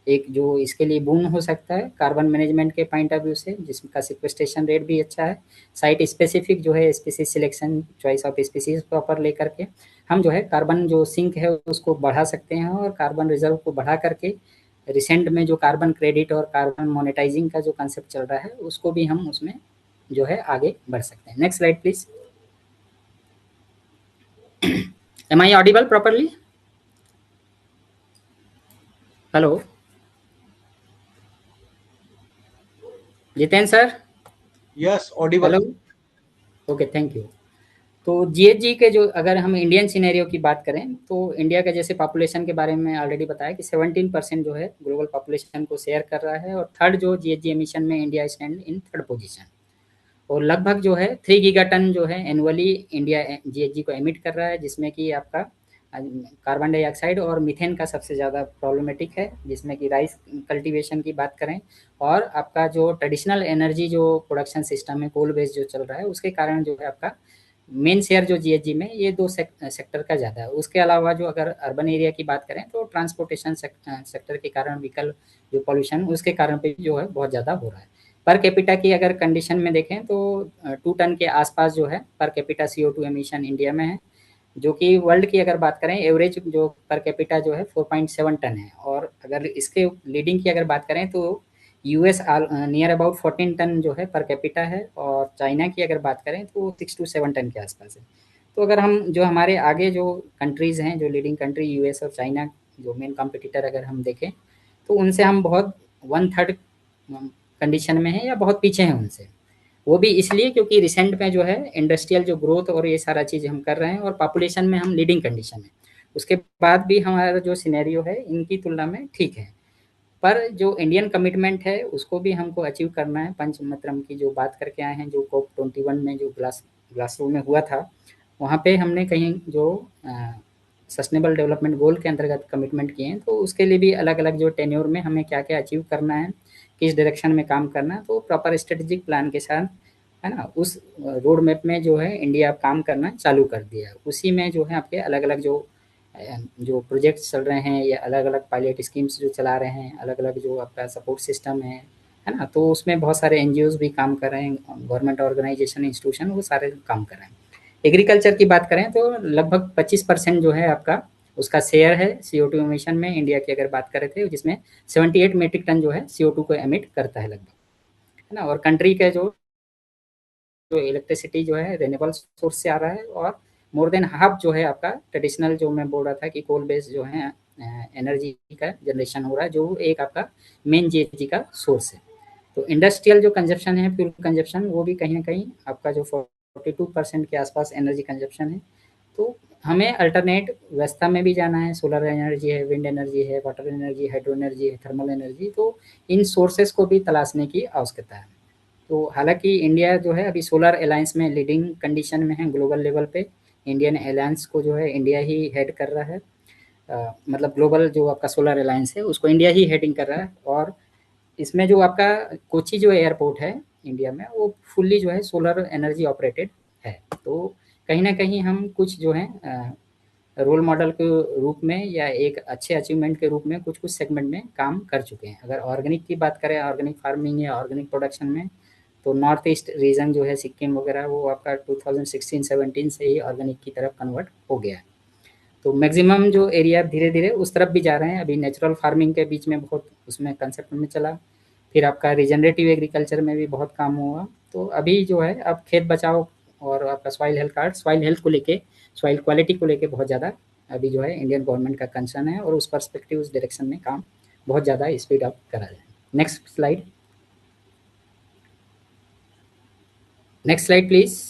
S2: एक जो इसके लिए बून हो सकता है कार्बन मैनेजमेंट के पॉइंट ऑफ व्यू से, जिसका सिक्वेस्ट्रेशन रेट भी अच्छा है। साइट स्पेसिफिक जो है species selection, choice of species proper लेकर के हम जो है कार्बन जो सिंक है उसको बढ़ा सकते हैं, और कार्बन रिजर्व को बढ़ा करके रिसेंट में जो कार्बन क्रेडिट और कार्बन मोनेटाइजिंग का जो कंसेप्ट चल रहा है उसको भी हम उसमें जो है आगे बढ़ सकते हैं। Next slide please. Am I audible properly? Hello Jitendra sir.
S3: Yes audible.
S2: Hello. Okay, thank you. तो जीएचजी के जो अगर हम इंडियन सिनेरियो की बात करें तो इंडिया का जैसे पॉपुलेशन के बारे में ऑलरेडी बताया कि 17% जो है ग्लोबल पॉपुलेशन को शेयर कर रहा है, और थर्ड जो जीएचजी एमिशन में India stand in third position. और लगभग जो है 3 गीगाटन जो है एनुअली इंडिया जीएचजी को एमिट कर रहा है, जिसमें कि आपका कार्बन डाइऑक्साइड और मीथेन का सबसे ज़्यादा प्रॉब्लमेटिक है, जिसमें कि राइस कल्टीवेशन की बात करें और आपका जो ट्रेडिशनल एनर्जी जो प्रोडक्शन सिस्टम है कोल बेस्ड जो चल रहा है, उसके कारण जो है आपका मेन शेयर जो जीएचजी में ये दो सेक्टर का ज़्यादा है। उसके अलावा जो अगर अर्बन एरिया की बात करें तो ट्रांसपोर्टेशन सेक्टर के कारण व्हीकल जो पॉल्यूशन उसके कारण पे जो है बहुत ज़्यादा हो रहा है। पर कैपिटा की अगर कंडीशन में देखें तो 2 टन के आसपास जो है per capita CO2 emission India में है, जो कि वर्ल्ड की अगर बात करें एवरेज जो पर कैपिटा जो है 4.7 टन है। और अगर इसके लीडिंग की अगर बात करें तो यूएस नियर अबाउट 14 टन जो है पर कैपिटा है, और चाइना की अगर बात करें तो 6 टू 7 टन के आसपास है। तो अगर हम जो हमारे आगे जो कंट्रीज़ हैं जो लीडिंग कंट्री यूएस और चाइना जो मेन कॉम्पिटिटर अगर हम देखें तो उनसे हम बहुत 1/3 कंडीशन में है या बहुत पीछे हैं उनसे। वो भी इसलिए क्योंकि रिसेंट में जो है इंडस्ट्रियल जो ग्रोथ और ये सारा चीज़ हम कर रहे हैं और पॉपुलेशन में हम लीडिंग कंडीशन में। उसके बाद भी हमारा जो सिनेरियो है इनकी तुलना में ठीक है, पर जो इंडियन कमिटमेंट है उसको भी हमको अचीव करना है। पंचमत्रम की जो बात करके आए हैं जो COP21 में जो ग्लासगो में हुआ था, वहाँ पे हमने कहीं जो सस्टेनेबल डेवलपमेंट गोल के अंतर्गत कमिटमेंट किए हैं, तो उसके लिए भी अलग अलग जो टेन्योर में हमें क्या क्या अचीव करना है, किस डायरेक्शन में काम करना है, तो प्रॉपर स्ट्रेटेजिक प्लान के साथ है ना उस रोड मैप में जो है इंडिया काम करना चालू कर दिया है। उसी में जो है आपके अलग अलग जो प्रोजेक्ट्स चल रहे हैं या अलग अलग पायलट स्कीम्स जो चला रहे हैं, अलग अलग जो आपका सपोर्ट सिस्टम है ना, तो उसमें बहुत सारे एनजीओज भी काम कर रहे हैं, गवर्नमेंट ऑर्गेनाइजेशन इंस्टीट्यूशन वो सारे काम कर रहे हैं। एग्रीकल्चर की बात करें तो लगभग 25% जो है आपका उसका शेयर है CO2 एमिशन में इंडिया की अगर बात करें थे, जिसमें 78 मेट्रिक टन जो है CO2 को एमिट करता है लगभग, है ना। और कंट्री के जो इलेक्ट्रिसिटी जो है रेन्यूएबल सोर्स से आ रहा है, और मोर देन हाफ जो है आपका ट्रेडिशनल जो मैं बोल रहा था कि कोल बेस्ड जो है एनर्जी का जनरेशन हो रहा है, जो एक आपका मेन जीएचजी का सोर्स है। तो इंडस्ट्रियल जो कंजप्शन है फ्यूल कंजप्शन वो भी कहीं ना कहीं आपका जो 42% के आसपास एनर्जी कंजप्शन है। तो हमें अल्टरनेट व्यवस्था में भी जाना है, सोलर एनर्जी है, विंड एनर्जी है, वाटर एनर्जी, हाइड्रो एनर्जी है, थर्मल एनर्जी, तो इन सोर्सेस को भी तलाशने की आवश्यकता है। तो हालांकि इंडिया जो है अभी सोलर अलायंस में लीडिंग कंडीशन में है ग्लोबल लेवल पे। इंडियन अलायंस को जो है इंडिया ही हेड कर रहा है, मतलब ग्लोबल जो आपका सोलर अलायंस है उसको इंडिया ही हेडिंग कर रहा है। और इसमें जो आपका कोची जो एयरपोर्ट है इंडिया में वो फुल्ली जो है सोलर एनर्जी ऑपरेटेड है। तो कहीं ना कहीं हम कुछ जो है रोल मॉडल के रूप में या एक अच्छे अचीवमेंट के रूप में कुछ कुछ सेगमेंट में काम कर चुके हैं। अगर ऑर्गेनिक की बात करें, ऑर्गेनिक फार्मिंग या ऑर्गेनिक प्रोडक्शन में, तो नॉर्थ ईस्ट रीजन जो है सिक्किम वगैरह वो आपका 2016-17 से ही ऑर्गेनिक की तरफ कन्वर्ट हो गया है। तो मैक्सिमम जो एरिया धीरे धीरे उस तरफ भी जा रहे हैं। अभी नेचुरल फार्मिंग के बीच में बहुत उसमें कंसेप्ट में चला, फिर आपका रिजनरेटिव एग्रीकल्चर में भी बहुत काम हुआ। तो अभी जो है अब खेत बचाओ और आपका soil health card, soil health को लेके, सॉइल क्वालिटी को लेके बहुत ज़्यादा अभी जो है इंडियन गवर्नमेंट का कंसर्न है, और उस पर्सपेक्टिव उस डायरेक्शन में काम बहुत ज़्यादा स्पीड अप करा जाए। Next slide, next slide please.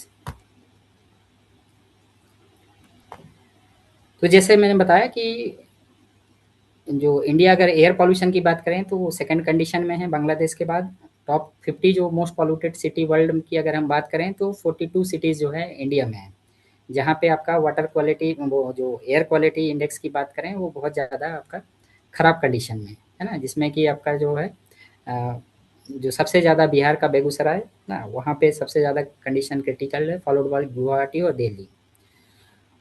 S2: तो जैसे मैंने बताया कि जो इंडिया अगर एयर पॉल्यूशन की बात करें तो वो सेकंड कंडीशन में है बांग्लादेश के बाद। टॉप 50 जो मोस्ट पॉल्यूटेड सिटी वर्ल्ड की अगर हम बात करें तो 42 सिटीज़ जो है इंडिया में है, जहाँ पे आपका वाटर क्वालिटी वो जो एयर क्वालिटी इंडेक्स की बात करें वो बहुत ज़्यादा आपका ख़राब कंडीशन में है ना, जिसमें कि आपका जो है जो सबसे ज़्यादा बिहार का बेगूसराय ना, वहाँ पे सबसे ज़्यादा कंडीशन क्रिटिकल है, फॉलोड बाय गुवाहाटी और दिल्ली।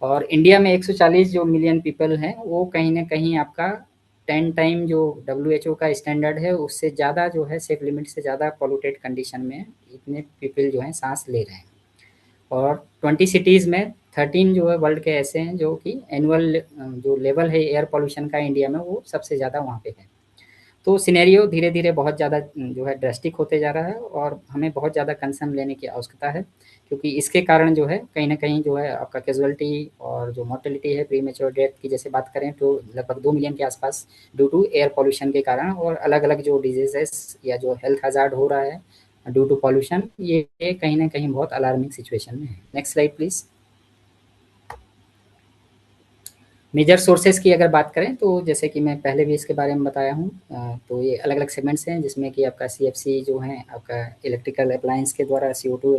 S2: और इंडिया में 140 जो मिलियन पीपल हैं वो कहीं ना कहीं आपका 10 टाइम जो WHO का स्टैंडर्ड है उससे ज़्यादा जो है सेफ लिमिट से ज़्यादा पॉल्यूटेड कंडीशन में इतने पीपल जो हैं सांस ले रहे हैं। और 20 सिटीज़ में 13 जो है वर्ल्ड के ऐसे हैं जो कि एनुअल जो लेवल है एयर पॉल्यूशन का इंडिया में वो सबसे ज़्यादा वहाँ पे है। तो सिनेरियो धीरे-धीरे बहुत ज़्यादा जो है ड्रास्टिक होते जा रहा है और हमें बहुत ज़्यादा कंसर्न लेने की आवश्यकता है, क्योंकि इसके कारण जो है कहीं न कहीं जो है आपका कैज़ुअल्टी और जो मोर्टेलिटी है प्रीमैच्योर डेथ की जैसे बात करें तो लगभग 2 मिलियन के आसपास ड्यू टू एयर पॉल्यूशन के कारण और अलग-अलग जो डिजीज़ेज़ या जो हेल्थ हैज़ार्ड हो रहा है ड्यू टू पॉल्यूशन, ये कहीं न कहीं बहुत अलार्मिंग सिचुएशन में है। Next slide please. Major sources की अगर बात करें तो जैसे कि मैं पहले भी इसके बारे में बताया हूँ, तो ये अलग-अलग सेगमेंट्स हैं जिसमें कि आपका सीएफसी जो है आपका इलेक्ट्रिकल अप्लायंस के द्वारा CO2,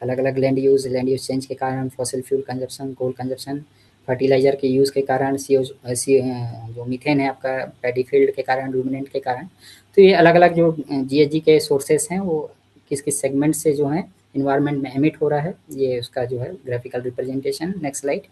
S2: अलग-अलग लैंड यूज़ चेंज के कारण फॉसिल फ्यूल कंजप्शन, कोल कंजप्शन, फर्टिलाइज़र के यूज़ के कारण जो मीथेन है आपका पैडी फील्ड के कारण, रूमिनेंट के कारण। तो ये अलग-अलग जो जीएचजी के सोर्सेज़ हैं वो किस-किस सेगमेंट से जो है एनवायरनमेंट में एमिट हो रहा है, ये उसका जो है ग्राफिकल रिप्रेजेंटेशन। Next slide.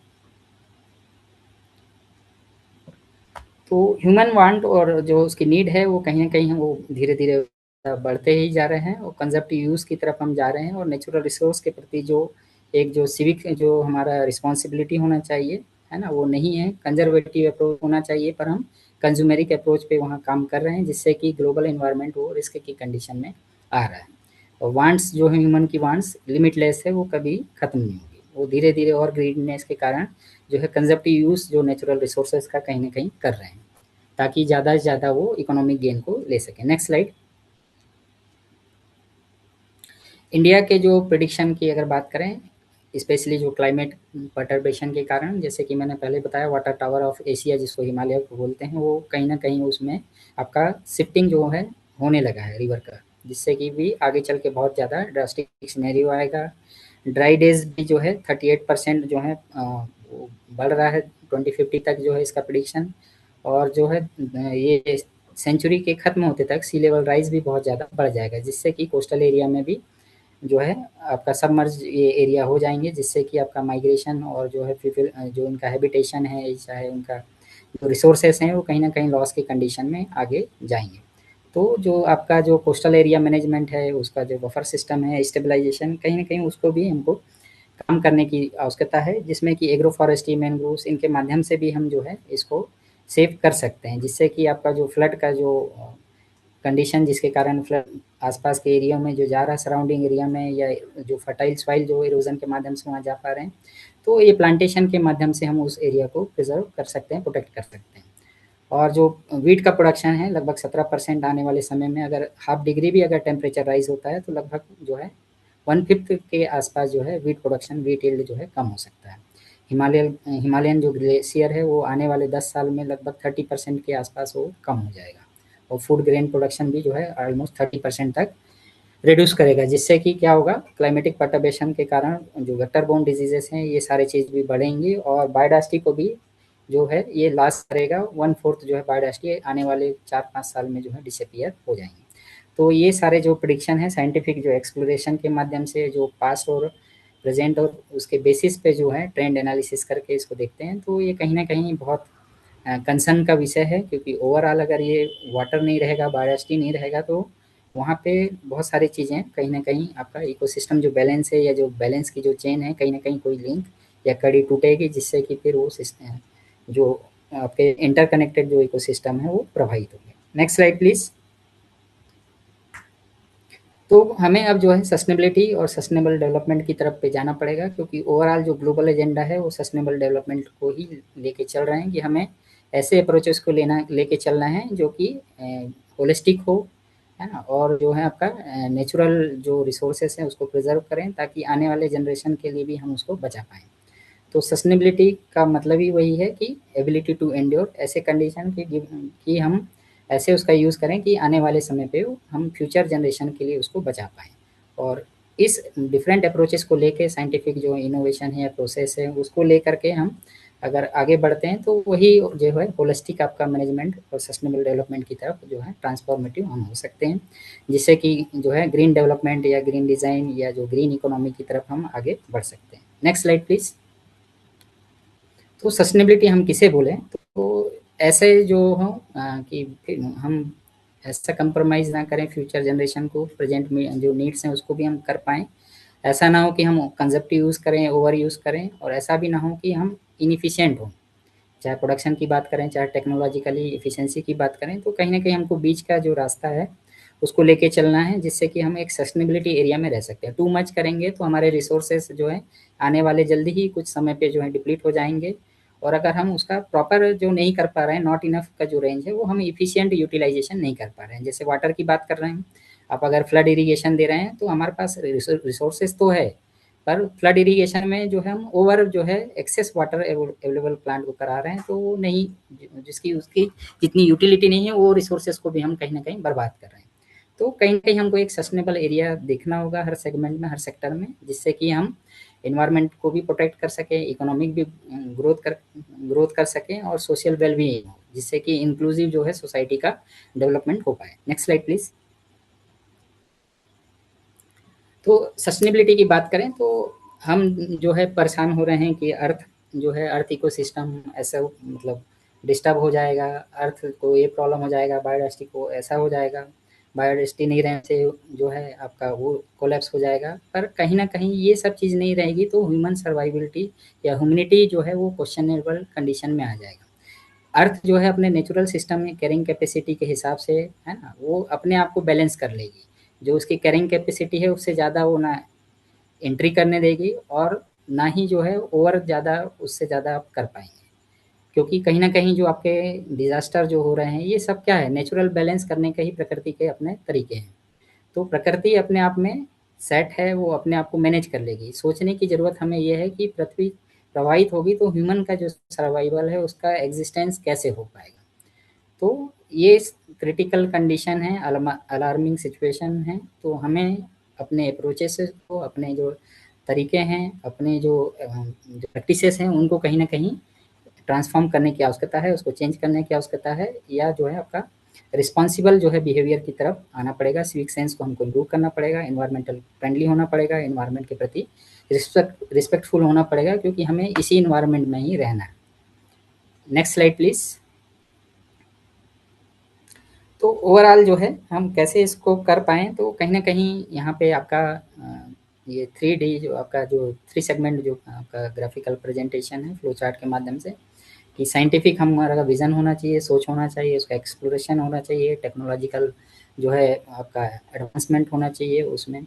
S2: तो ह्यूमन वांट और जो उसकी नीड है वो कहीं न कहीं वो धीरे-धीरे बढ़ते ही जा रहे हैं और कंज़र्वेटिव यूज़ की तरफ हम जा रहे हैं और नेचुरल रिसोर्स के प्रति जो सिविक जो हमारा रिस्पॉन्सिबिलिटी होना चाहिए, है ना? वो नहीं है। कंज़र्वेटिव अप्रोच होना चाहिए पर हम कंज़्यूमरिक अप्रोच पे वहाँ काम कर रहे हैं जिससे कि ग्लोबल एनवायरनमेंट वो रिस्क की कंडीशन में आ रहा है। और वांट्स जो है ह्यूमन की वांट्स लिमिटलेस है, वो कभी ख़त्म नहीं होगी। वो धीरे-धीरे और ग्रीडीनेस के कारण जो है कंज़र्वेटिव यूज़ जो नेचुरल रिसोर्सेज़ का कहीं न कहीं कर रहे हैं, ताकि ज़्यादा से ज़्यादा वो इकोनॉमिक गेन को ले सकें। Next slide. इंडिया के जो प्रेडिक्शन की अगर बात करें, स्पेशली जो क्लाइमेट पर्टर्बेशन के कारण, जैसे कि मैंने पहले बताया वाटर टावर ऑफ एशिया जिसको हिमालय को बोलते हैं, वो कहीं न कहीं उसमें आपका शिफ्टिंग जो है होने लगा है रिवर का, जिससे कि भी आगे चल के बहुत ज़्यादा ड्रास्टिक सिनेरियो आएगा। ड्राई डेज़ भी जो है 38% जो है वो बढ़ रहा है 2050 तक जो है इसका प्रेडिक्शन। और जो है ये सेंचुरी के ख़त्म होते तक सी लेवल राइज़ भी बहुत ज़्यादा बढ़ जाएगा, जिससे कि कोस्टल एरिया में भी जो है आपका सबमर्ज ये एरिया हो जाएँगे, जिससे कि आपका माइग्रेशन और जो है पीपल जो इनका हैबिटेशन है, चाहे उनका जो रिसोर्सेज़ हैं, वो कहीं न कहीं लॉस की कंडीशन में आगे जाएँगे। तो जो आपका जो कोस्टल एरिया मैनेजमेंट है, उसका जो बफर सिस्टम है, स्टेबलाइज़ेशन कहीं न कहीं उसको भी हमको काम करने की आवश्यकता है, जिसमें कि एग्रो फॉरेस्ट्री, मैंग्रोव्स इनके माध्यम से भी हम जो है इसको सेव कर सकते हैं, जिससे कि आपका जो फ्लड का जो कंडीशन जिसके कारण फ्लड आसपास के एरिया में जो जा रहा है सराउंडिंग एरिया में या जो फर्टाइल सॉइल जो इरोजन के माध्यम से वहाँ जा पा रहे हैं, तो ये प्लांटेशन के माध्यम से हम उस एरिया को प्रिजर्व कर सकते हैं, प्रोटेक्ट कर सकते हैं। और जो वीट का प्रोडक्शन है लगभग 17% आने वाले समय में, अगर हाफ डिग्री भी अगर टेम्परेचर राइज होता है तो लगभग जो है 1/5 के आसपास जो है वीट प्रोडक्शन, वीट यील्ड जो है कम हो सकता है। हिमालयन जो ग्लेशियर है वो आने वाले 10 साल में लगभग 30% के आसपास वो कम हो जाएगा और फूड ग्रेन प्रोडक्शन भी जो है ऑलमोस्ट 30% तक रिड्यूस करेगा, जिससे कि क्या होगा क्लाइमेटिक पर्टर्बेशन के कारण जो वेक्टर बोर्न डिजीजेस हैं ये सारे चीज़ भी बढ़ेंगी और बायोडायवर्सिटी को भी जो है ये लॉस करेगा। 1/4 जो है बायोडायवर्सिटी आने वाले 4-5 साल में जो है डिसअपियर हो जाएंगे। तो ये सारे जो प्रेडिक्शन है साइंटिफिक जो एक्सप्लोरेशन के माध्यम से जो पास्ट और प्रेजेंट और उसके बेसिस पे जो है ट्रेंड एनालिसिस करके इसको देखते हैं, तो ये कहीं ना कहीं बहुत कंसर्न का विषय है, क्योंकि ओवरऑल अगर ये वाटर नहीं रहेगा, बायोडायवर्सिटी नहीं रहेगा, तो वहाँ पे बहुत सारी चीज़ें कहीं ना कहीं आपका इकोसिस्टम जो बैलेंस है या जो बैलेंस की जो चेन है कहीं ना कहीं कोई लिंक या कड़ी टूटेगी, जिससे कि फिर वो सिस्टम जो आपके इंटरकनेक्टेड जो इकोसिस्टम है वो प्रभावित होंगे। Next slide please. तो हमें अब जो है सस्टेनेबिलिटी और सस्टेनेबल डेवलपमेंट की तरफ पे जाना पड़ेगा, क्योंकि ओवरऑल जो ग्लोबल एजेंडा है वो सस्टेनेबल डेवलपमेंट को ही लेके चल रहे हैं कि हमें ऐसे अप्रोचेस को लेके चलना है जो कि होलिस्टिक हो, है ना, और जो है आपका नेचुरल जो रिसोर्सेस हैं उसको प्रिजर्व करें ताकि आने वाले जनरेशन के लिए भी हम उसको बचा पाएँ। तो सस्टेनेबिलिटी का मतलब ही वही है कि एबिलिटी टू एंड्योर, ऐसे कंडीशन कि हम ऐसे उसका यूज़ करें कि आने वाले समय पे हम फ्यूचर जनरेशन के लिए उसको बचा पाएँ। और इस डिफरेंट अप्रोचेस को लेके साइंटिफिक जो इनोवेशन है या प्रोसेस है उसको लेकर के हम अगर आगे बढ़ते हैं तो वही जो है होलिस्टिक आपका मैनेजमेंट और सस्टेनेबल डेवलपमेंट की तरफ जो है ट्रांसफॉर्मेटिव हम हो सकते हैं, जिससे कि जो है ग्रीन डेवलपमेंट या ग्रीन डिज़ाइन या जो ग्रीन इकोनॉमी की तरफ हम आगे बढ़ सकते हैं। Next slide please. तो सस्टेनेबिलिटी हम किसे बोलें, तो ऐसे जो हों कि हम ऐसा कंप्रोमाइज़ ना करें फ्यूचर जनरेशन को, प्रेजेंट में जो नीड्स हैं उसको भी हम कर पाएँ। ऐसा ना हो कि हम कंजप्टिव यूज़ करें, ओवर यूज़ करें, और ऐसा भी ना हो कि हम इनएफिशिएंट हों, चाहे प्रोडक्शन की बात करें, चाहे टेक्नोलॉजिकली एफिशिएंसी की बात करें, तो कहीं न कहीं हमको बीच का जो रास्ता है, उसको लेके चलना है, जिससे कि हम एक सस्टेनेबिलिटी एरिया में रह सकते हैं। टू मच करेंगे तो हमारे रिसोर्सेज़ जो हैं, आने वाले जल्दी ही कुछ समय पे जो है डिप्लीट हो जाएँगे, और अगर हम उसका प्रॉपर जो नहीं कर पा रहे हैं, नॉट इनफ का जो रेंज है, वो हम एफिशिएंट यूटिलाइज़ेशन नहीं कर पा रहे हैं। जैसे वाटर की बात कर रहे हैं, आप अगर फ्लड इरिगेशन दे रहे हैं, तो हमारे पास रिसोर्सेज़ तो है, पर फ्लड इरिगेशन में जो है हम ओवर जो है एक्सेस वाटर अवेलेबल प्लांट को करा रहे हैं, तो वो नहीं, जिसकी उसकी जितनी यूटिलिटी नहीं है, वो रिसोर्सेज को भी हम कहीं ना कहीं बर्बाद कर रहे हैं। तो कहीं ना कहीं हमको एक सस्टेनेबल एरिया देखना होगा हर सेगमेंट में, हर सेक्टर में, जिससे कि हम इन्वायरमेंट को भी प्रोटेक्ट कर सकें, इकोनॉमिक भी ग्रोथ कर सकें, और सोशल वेलबींग हो, जिससे कि इंक्लूसिव जो है सोसाइटी का डेवलपमेंट हो पाए। Next slide please. तो सस्टेनेबिलिटी की बात करें तो हम जो है परेशान हो रहे हैं कि अर्थ जो है, अर्थ इकोसिस्टम ऐसा मतलब डिस्टर्ब हो जाएगा, अर्थ को ये प्रॉब्लम हो जाएगा, बायोडाइवर्सिटी को ऐसा हो जाएगा, बायोडाइवर्सिटी नहीं रहने से जो है आपका वो कोलैप्स हो जाएगा। पर कहीं न कहीं ये सब चीज़ नहीं रहेगी तो ह्यूमन सर्वाइवबिलिटी या ह्यूमैनिटी जो है वो क्वेश्चनेबल कंडीशन में आ जाएगा। अर्थ जो है अपने नेचुरल सिस्टम में कैरिंग कैपेसिटी के हिसाब से, है ना, वो अपने आप को बैलेंस कर लेगी। जो उसकी कैरिंग कैपेसिटी है उससे ज़्यादा वो ना एंट्री करने देगी, और ना ही जो है ओवर ज़्यादा उससे ज़्यादा आप कर पाएँगे। क्योंकि कहीं न कहीं जो आपके डिज़ास्टर जो हो रहे हैं, ये सब क्या है, नेचुरल बैलेंस करने के ही प्रकृति के अपने तरीके हैं। तो प्रकृति अपने आप में सेट है, वो अपने आप को मैनेज कर लेगी। सोचने की ज़रूरत हमें ये है कि पृथ्वी प्रभावित होगी तो ह्यूमन का जो सर्वाइवल है, उसका एग्ज़िस्टेंस कैसे हो पाएगा। तो ये क्रिटिकल कंडीशन है, अलार्मिंग सिचुएशन है, तो हमें अपने अप्रोचेस को, अपने जो तरीके हैं, अपने जो प्रैक्टिसेस हैं, उनको कहीं न कहीं ट्रांसफ़ॉर्म करने की आवश्यकता है, उसको चेंज करने की आवश्यकता है, या जो है आपका रिस्पॉन्सिबल जो है बिहेवियर की तरफ आना पड़ेगा। सिविक सेंस को हमको इम्प्रूव करना पड़ेगा, एनवायरमेंटल फ्रेंडली होना पड़ेगा, एनवायरमेंट के प्रति रिस्पेक्टफुल होना पड़ेगा, क्योंकि हमें इसी एनवायरमेंट में ही रहना है। Next slide please. तो ओवरऑल जो है हम कैसे इसको कर पाएँ, तो कहीं न कहीं यहाँ पे आपका ये 3D जो आपका जो 3 सेगमेंट जो आपका ग्राफिकल प्रेजेंटेशन है फ्लो चार्ट के माध्यम से, कि साइंटिफिक हमारा विज़न होना चाहिए, सोच होना चाहिए, उसका एक्सप्लोरेशन होना चाहिए, टेक्नोलॉजिकल जो है आपका एडवांसमेंट होना चाहिए उसमें,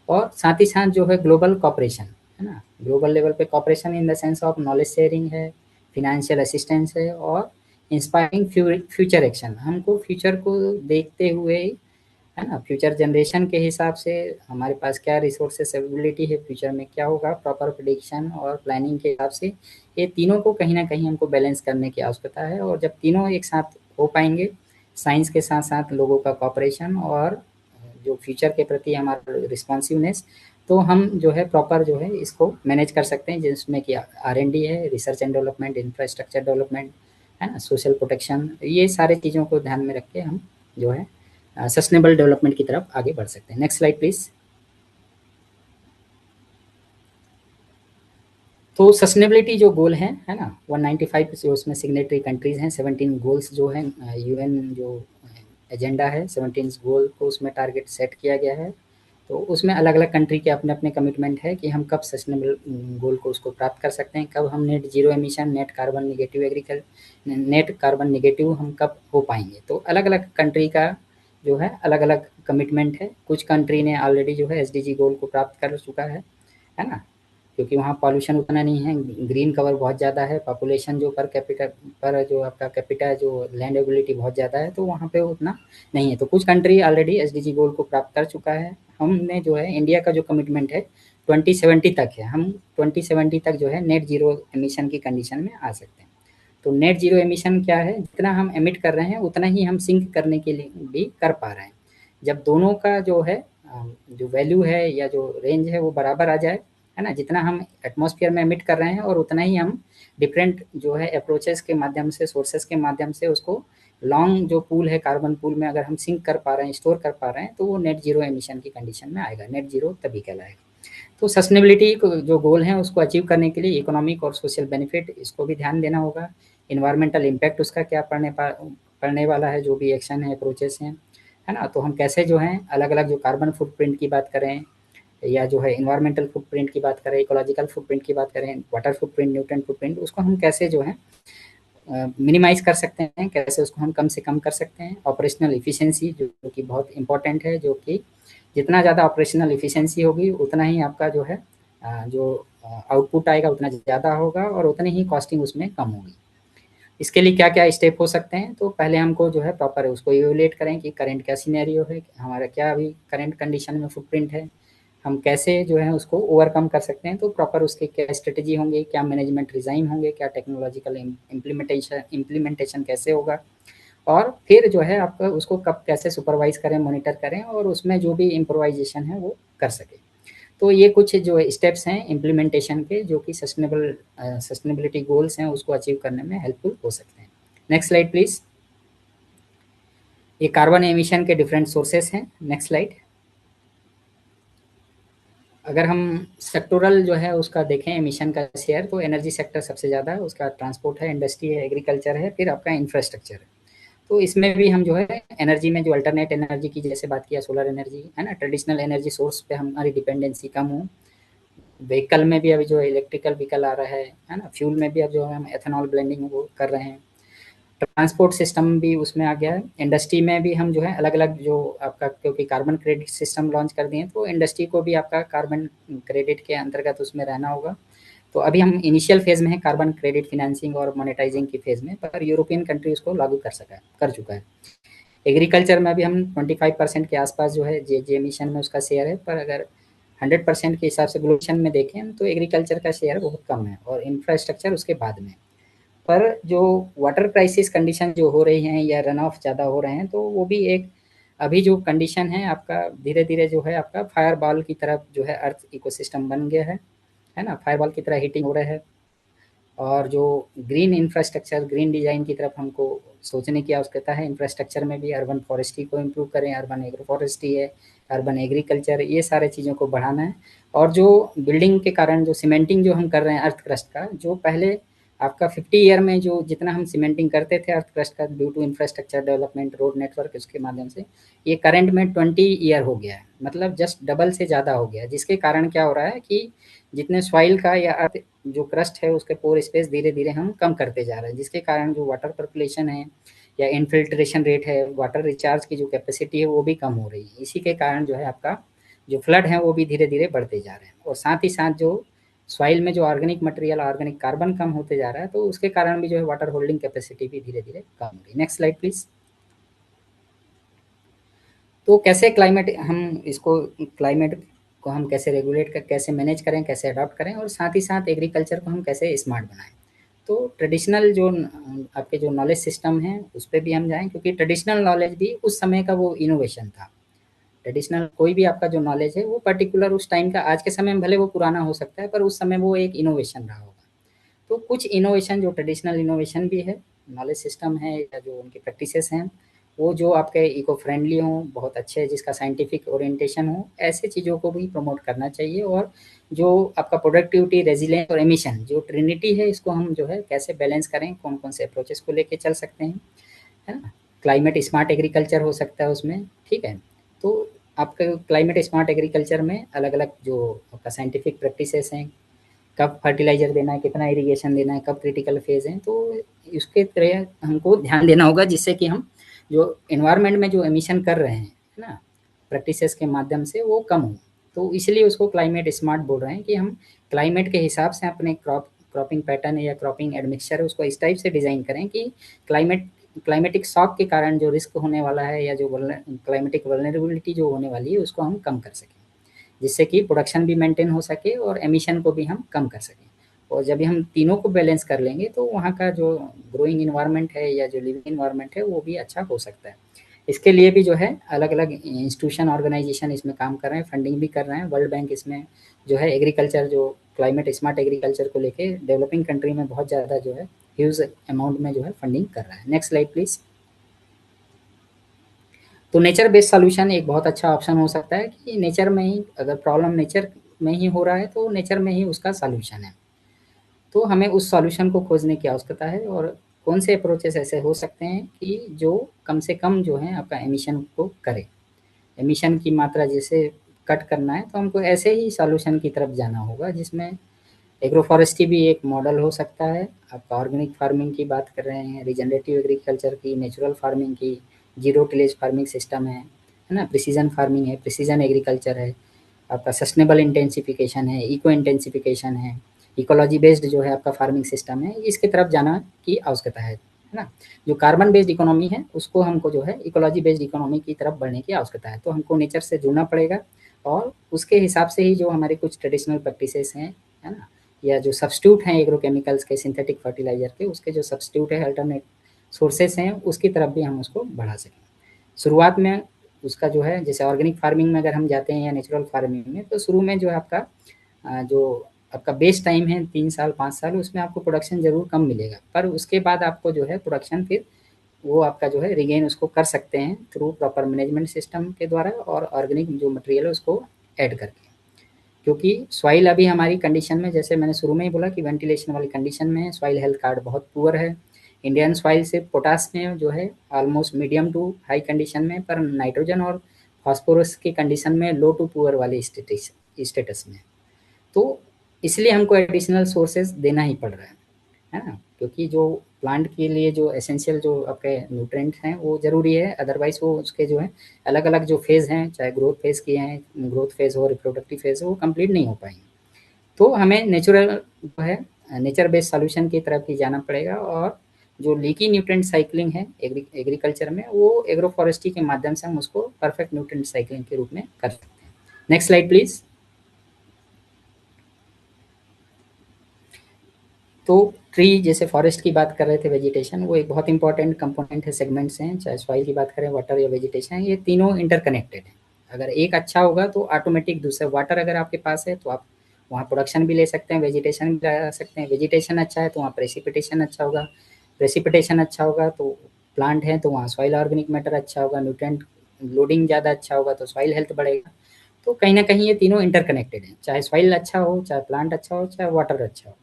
S2: और साथ ही साथ जो है ग्लोबल कोऑपरेशन, है ना? ग्लोबल लेवल पे cooperation in the sense of knowledge sharing है, फाइनेंशियल असिस्टेंस है, और इंस्पायरिंग फ्यूचर एक्शन। हमको फ्यूचर को देखते हुए, है ना, फ्यूचर जनरेशन के हिसाब से हमारे पास क्या रिसोर्सेस अवेलेबिलिटी है, फ्यूचर में क्या होगा, प्रॉपर प्रेडिक्शन और प्लानिंग के हिसाब से ये तीनों को कहीं ना कहीं हमको बैलेंस करने की आवश्यकता है। और जब तीनों एक साथ हो पाएंगे, साइंस के साथ साथ लोगों का कॉपरेशन और जो फ्यूचर के प्रति हमारा रिस्पॉन्सिवनेस, तो हम जो है प्रॉपर जो है इसको मैनेज कर सकते हैं, जिसमें कि R&D है, research and development, infrastructure development, है ना, सोशल प्रोटेक्शन, ये सारे चीज़ों को ध्यान में रख के हम जो है सस्टेनेबल डेवलपमेंट की तरफ आगे बढ़ सकते हैं। Next slide please. तो सस्टेनेबिलिटी जो गोल है ना, 195 जो उसमें सिग्नेटरी कंट्रीज हैं, 17 गोल्स जो हैं, UN जो एजेंडा है, 17 गोल को उसमें टारगेट सेट किया गया है। तो उसमें अलग अलग कंट्री के अपने अपने कमिटमेंट है कि हम कब सस्टेनेबल गोल को उसको प्राप्त कर सकते हैं, कब हम net zero emission, net carbon negative हम कब हो पाएंगे। तो अलग अलग कंट्री का जो है अलग अलग कमिटमेंट है। कुछ कंट्री ने ऑलरेडी जो है SDG गोल को प्राप्त कर चुका है ना, क्योंकि वहाँ पॉल्यूशन उतना नहीं है, ग्रीन कवर बहुत ज़्यादा है, पॉपुलेशन जो पर जो आपका कैपिटा जो लैंड एबिलिटी बहुत ज़्यादा है, तो वहाँ पे उतना नहीं है। तो कुछ कंट्री ऑलरेडी SDG गोल को प्राप्त कर चुका है। हमने जो है इंडिया का जो कमिटमेंट है 2070 तक है, हम 2070 तक जो है नेट जीरो एमिशन की कंडीशन में आ सकते हैं। तो नेट जीरो एमिशन क्या है, जितना हम एमिट कर रहे हैं उतना ही हम सिंक करने के लिए भी कर पा रहे हैं। जब दोनों का जो है जो वैल्यू है या जो रेंज है वो बराबर आ जाए, है ना, जितना हम एटमॉस्फेयर में एमिट कर रहे हैं और उतना ही हम डिफरेंट जो है अप्रोचेस के माध्यम से, सोर्सेस के माध्यम से उसको लॉन्ग जो पूल है, कार्बन पूल में अगर हम सिंक कर पा रहे हैं, स्टोर कर पा रहे हैं, तो वो नेट जीरो एमिशन की कंडीशन में आएगा। नेट जीरो तभी कहलाएगा। तो सस्टेनेबिलिटी जो गोल हैं उसको अचीव करने के लिए इकोनॉमिक और सोशल बेनिफिट, इसको भी ध्यान देना होगा। इन्वायरमेंटल इम्पैक्ट उसका क्या पड़ने वाला है, जो भी एक्शन है, अप्रोचेस हैं, है ना, तो हम कैसे जो है अलग अलग जो कार्बन फुटप्रिंट की बात करें, या जो है इन्वायरमेंटल फुटप्रिंट की बात करें, इकोलॉजिकल फुटप्रिंट की बात करें, वाटर फुटप्रिंट, न्यूट्रिएंट फुटप्रिंट, उसको हम कैसे जो है मिनिमाइज़ कर सकते हैं, कैसे उसको हम कम से कम कर सकते हैं। ऑपरेशनल एफिशिएंसी जो कि बहुत इम्पोर्टेंट है, जो कि जितना ज़्यादा ऑपरेशनल एफिशिएंसी होगी उतना ही आपका जो है जो आउटपुट आएगा उतना ज़्यादा होगा और उतनी ही कॉस्टिंग उसमें कम होगी। इसके लिए क्या-क्या स्टेप हो सकते हैं, तो पहले हमको जो है प्रॉपर उसको इवैल्यूएट करें कि करंट क्या सिनेरियो है, हमारा क्या अभी करंट कंडीशन में फुटप्रिंट है, हम कैसे जो है उसको ओवरकम कर सकते हैं। तो प्रॉपर उसके क्या स्ट्रेटजी होंगे, क्या मैनेजमेंट डिज़ाइन होंगे, क्या टेक्नोलॉजिकल इम्प्लीमेंटेशन कैसे होगा, और फिर जो है आप उसको कब कैसे सुपरवाइज़ करें, मॉनिटर करें और उसमें जो भी इम्प्रोवाइज़ेशन है वो कर सकें। तो ये कुछ जो स्टेप्स हैं इम्प्लीमेंटेशन के, जो कि सस्टेनेबिलिटी गोल्स हैं उसको अचीव करने में हेल्पफुल हो सकते हैं। Next slide please. ये कार्बन एमिशन के डिफरेंट सोर्सेस हैं। Next slide. अगर हम सेक्टोरल जो है उसका देखें एमिशन का शेयर, तो एनर्जी सेक्टर सबसे ज़्यादा है, उसका ट्रांसपोर्ट है, इंडस्ट्री है, एग्रीकल्चर है, फिर आपका इंफ्रास्ट्रक्चर है। तो इसमें भी हम जो है एनर्जी में जो अल्टरनेट एनर्जी की जैसे बात किया, सोलर एनर्जी है ना, ट्रेडिशनल एनर्जी सोर्स पे हमारी डिपेंडेंसी कम हो। व्हीकल में भी अभी जो इलेक्ट्रिकल व्हीकल आ रहा है ना, फ्यूल में भी अब जो है हम एथेनॉल ब्लेंडिंग वो कर रहे हैं। ट्रांसपोर्ट सिस्टम भी उसमें आ गया है। इंडस्ट्री में भी हम जो है अलग-अलग जो आपका, क्योंकि कार्बन क्रेडिट सिस्टम लॉन्च कर दिए हैं, तो इंडस्ट्री को भी आपका कार्बन क्रेडिट के अंतर्गत उसमें रहना होगा। तो अभी हम इनिशियल फेज़ में हैं कार्बन क्रेडिट फाइनेंसिंग और मोनेटाइजिंग की फेज़ में, पर यूरोपियन कंट्री उसको लागू कर चुका है। एग्रीकल्चर में भी हम 25% के आसपास जो है जे एमिशन में उसका शेयर है, पर अगर 100% के हिसाब से ग्लोबल में देखें तो एग्रीकल्चर का शेयर बहुत कम है और इंफ्रास्ट्रक्चर उसके बाद में। पर जो वाटर क्राइसिस कंडीशन जो हो रही हैं या रन ऑफ ज़्यादा हो रहे हैं, तो वो भी एक अभी जो कंडीशन है आपका धीरे-धीरे जो है आपका फायरबॉल की तरफ जो है अर्थ इकोसिस्टम बन गया है ना? फायरबॉल की तरह हीटिंग हो रहा है। और जो ग्रीन इंफ्रास्ट्रक्चर, ग्रीन डिज़ाइन की तरफ हमको सोचने की आवश्यकता है। इंफ्रास्ट्रक्चर में भी अर्बन फॉरेस्ट्री को इम्प्रूव करें, अर्बन एग्रो फॉरेस्ट्री है, अर्बन एग्रीकल्चर, ये सारे चीज़ों को बढ़ाना है। और जो बिल्डिंग के कारण जो सीमेंटिंग जो हम कर रहे हैं अर्थ क्रस्ट का, जो पहले आपका 50 ईयर में जो जितना हम सीमेंटिंग करते थे अर्थ क्रस्ट का due to infrastructure development, road network उसके माध्यम से, ये करंट में 20 ईयर हो गया है, मतलब जस्ट डबल से ज़्यादा हो गया है। जिसके कारण क्या हो रहा है कि जितने सॉइल का या अर्थ जो क्रस्ट है उसके पोर स्पेस धीरे-धीरे हम कम करते जा रहे हैं, जिसके कारण जो वाटर पर्कुलेशन है या इनफिल्ट्रेशन रेट है, वाटर रिचार्ज की जो कैपेसिटी है वो भी कम हो रही है। इसी के कारण जो है आपका जो फ्लड है वो भी धीरे-धीरे बढ़ते जा रहे हैं और साथ ही साथ जो सॉइल में जो ऑर्गेनिक मटेरियल, ऑर्गेनिक कार्बन कम होते जा रहा है, तो उसके कारण भी जो है वाटर होल्डिंग कैपेसिटी भी धीरे-धीरे कम हो रही है। Next slide please. तो कैसे क्लाइमेट को हम कैसे रेगुलेट कर, कैसे मैनेज करें, कैसे अडॉप्ट करें और साथ ही साथ एग्रीकल्चर को हम कैसे स्मार्ट बनाएं। तो ट्रेडिशनल जो आपके जो नॉलेज सिस्टम है उस पर भी हम जाएं, क्योंकि ट्रेडिशनल नॉलेज भी उस समय का वो इनोवेशन था। ट्रेडिशनल कोई भी आपका जो नॉलेज है वो पर्टिकुलर उस टाइम का, आज के समय में भले वो पुराना हो सकता है पर उस समय वो एक इनोवेशन रहा होगा। तो कुछ इनोवेशन जो ट्रेडिशनल इनोवेशन भी है, नॉलेज सिस्टम है या जो उनकी प्रैक्टिसेस हैं, वो जो आपके इको फ्रेंडली हों, बहुत अच्छे, जिसका साइंटिफिक ओरिएंटेशन हो, ऐसे चीज़ों को भी प्रमोट करना चाहिए। और जो आपका प्रोडक्टिविटी, रेजिलियंस और एमिशन जो ट्रिनिटी है, इसको हम जो है कैसे बैलेंस करें, कौन-कौन से अप्रोचेस को लेके चल सकते हैं, है ना? क्लाइमेट स्मार्ट एग्रीकल्चर हो सकता है उसमें, ठीक है? तो आपका क्लाइमेट स्मार्ट एग्रीकल्चर में अलग-अलग जो आपका साइंटिफिक प्रैक्टिसेस हैं, कब फर्टिलाइज़र देना है, कितना इरिगेशन देना है, कब क्रिटिकल फेज़ है, तो इसके तरह हमको ध्यान देना होगा, जिससे कि हम जो एनवायरनमेंट में जो एमिशन कर रहे हैं, है ना? प्रैक्टिसेस के माध्यम से वो कम हो। तो इसलिए उसको क्लाइमेट स्मार्ट बोल रहे हैं कि हम क्लाइमेट के हिसाब से अपने क्रॉपिंग पैटर्न या क्रॉपिंग एडमिक्सचर है उसको इस टाइप से डिज़ाइन करें कि क्लाइमेटिक शॉक के कारण जो रिस्क होने वाला है या जो क्लाइमेटिक वल्नरेबिलिटी जो होने वाली है उसको हम कम कर सकें, जिससे कि प्रोडक्शन भी मेंटेन हो सके और एमिशन को भी हम कम कर सकें। और जब हम तीनों को बैलेंस कर लेंगे तो वहाँ का जो ग्रोइंग इन्वायरमेंट है या जो लिविंग इन्वायरमेंट है वो भी अच्छा हो सकता है। इसके लिए भी जो है अलग-अलग इंस्टीट्यूशन, ऑर्गेनाइजेशन इसमें काम कर रहे हैं, फंडिंग भी कर रहे हैं। वर्ल्ड बैंक इसमें जो है एग्रीकल्चर, जो क्लाइमेट स्मार्ट एग्रीकल्चर को लेके डेवलपिंग कंट्री में बहुत ज़्यादा जो है ह्यूज अमाउंट में जो है फंडिंग कर रहा है। Next slide please. तो नेचर बेस्ड सॉल्यूशन एक बहुत अच्छा ऑप्शन हो सकता है कि नेचर में ही, अगर प्रॉब्लम नेचर में ही हो रहा है तो नेचर में ही उसका सॉल्यूशन है। तो हमें उस सॉल्यूशन को खोजने की आवश्यकता है और कौन से अप्रोचेस ऐसे हो सकते हैं कि जो कम से कम जो है आपका एमिशन को करे। एमिशन की मात्रा जैसे कट करना है तो हमको ऐसे ही सॉल्यूशन की तरफ जाना होगा जिसमें एग्रो फॉरेस्ट्री भी एक मॉडल हो सकता है। आपका ऑर्गेनिक फार्मिंग की बात कर रहे हैं, रीजनरेटिव एग्रीकल्चर की, नेचुरल फार्मिंग की, जीरो टिलेज फार्मिंग सिस्टम है ना, प्रिसीजन फार्मिंग है, प्रिसीजन एग्रीकल्चर है, आपका सस्टेनेबल इंटेंसिफिकेशन है, इको इंटेंसिफिकेशन है, इकोलॉजी बेस्ड जो है आपका फार्मिंग सिस्टम है, इसकी तरफ जाना की आवश्यकता है ना। जो कार्बन बेस्ड इकोनॉमी है उसको हमको जो है इकोलॉजी बेस्ड इकोनॉमी की तरफ बढ़ने की आवश्यकता है। तो हमको नेचर से जुड़ना पड़ेगा और उसके हिसाब से ही जो हमारे कुछ ट्रेडिशनल प्रैक्टिसेस हैं, है ना, या जो सब्स्टिट्यूट हैं एग्रोकेमिकल्स के, सिंथेटिक फर्टिलाइजर के, उसके जो सब्स्टिट्यूट है, अल्टरनेट सोर्सेस हैं, उसकी तरफ भी हम उसको बढ़ा सकें। शुरुआत में उसका जो है, जैसे ऑर्गेनिक फार्मिंग में अगर हम जाते हैं या नेचुरल फार्मिंग में, तो शुरू में जो है आपका जो आपका बेस्ट टाइम है 3 साल 5 साल, उसमें आपको प्रोडक्शन ज़रूर कम मिलेगा, पर उसके बाद आपको जो है प्रोडक्शन फिर वो आपका जो है रिगेन उसको कर सकते हैं थ्रू प्रॉपर मैनेजमेंट सिस्टम के द्वारा और ऑर्गेनिक जो मटेरियल है उसको ऐड करके। क्योंकि सॉइल अभी हमारी कंडीशन में, जैसे मैंने शुरू में ही बोला कि वेंटिलेशन वाली कंडीशन में है, सॉइल हेल्थ कार्ड बहुत पुअर है। इंडियन सॉइल से पोटास में जो है almost medium to high condition में, पर नाइट्रोजन और फास्फोरस की कंडीशन में लो टू पुअर वाली स्टेटस में। तो इसलिए हमको एडिशनल सोर्सेज देना ही पड़ रहा है ना, क्योंकि जो प्लांट के लिए जो एसेंशियल जो आपके न्यूट्रिएंट्स हैं वो ज़रूरी है, अदरवाइज़ वो उसके जो है अलग-अलग जो फेज़ हैं, चाहे ग्रोथ फेज़ किए हैं, ग्रोथ फेज़ हो, रिप्रोडक्टिव फेज़ हो, वो कंप्लीट नहीं हो पाएंगे। तो हमें नेचुरल जो है नेचर बेस्ड सॉल्यूशन की तरफ ही जाना पड़ेगा और जो लीकी न्यूट्रिएंट साइक्लिंग है एग्रीकल्चर में, वो एग्रो फॉरेस्ट्री के माध्यम से हम उसको परफेक्ट न्यूट्रिएंट साइक्लिंग के रूप में कर सकते हैं। Next slide please. तो ट्री, जैसे फॉरेस्ट की बात कर रहे थे, वेजिटेशन, वो एक बहुत इंपॉर्टेंट कंपोनेंट है, सेगमेंट्स हैं, चाहे सॉइल की बात करें, वाटर या वेजिटेशन, ये तीनों इंटरकनेक्टेड हैं। अगर एक अच्छा होगा तो ऑटोमेटिक दूसरा, वाटर अगर आपके पास है तो आप वहाँ प्रोडक्शन भी ले सकते हैं, वेजिटेशन भी लगा सकते हैं, वेजिटेशन अच्छा है तो वहाँ प्रेसिपिटेशन अच्छा होगा, प्रेसिपिटेशन अच्छा होगा तो प्लांट है तो वहाँ सॉइल ऑर्गेनिक मैटर अच्छा होगा, न्यूट्रिएंट लोडिंग ज़्यादा अच्छा होगा तो सॉइल हेल्थ बढ़ेगा। तो कहीं ना कहीं ये तीनों इंटरकनेक्टेड हैं, चाहे सॉइल अच्छा हो, चाहे प्लांट अच्छा हो, चाहे वाटर अच्छा हो,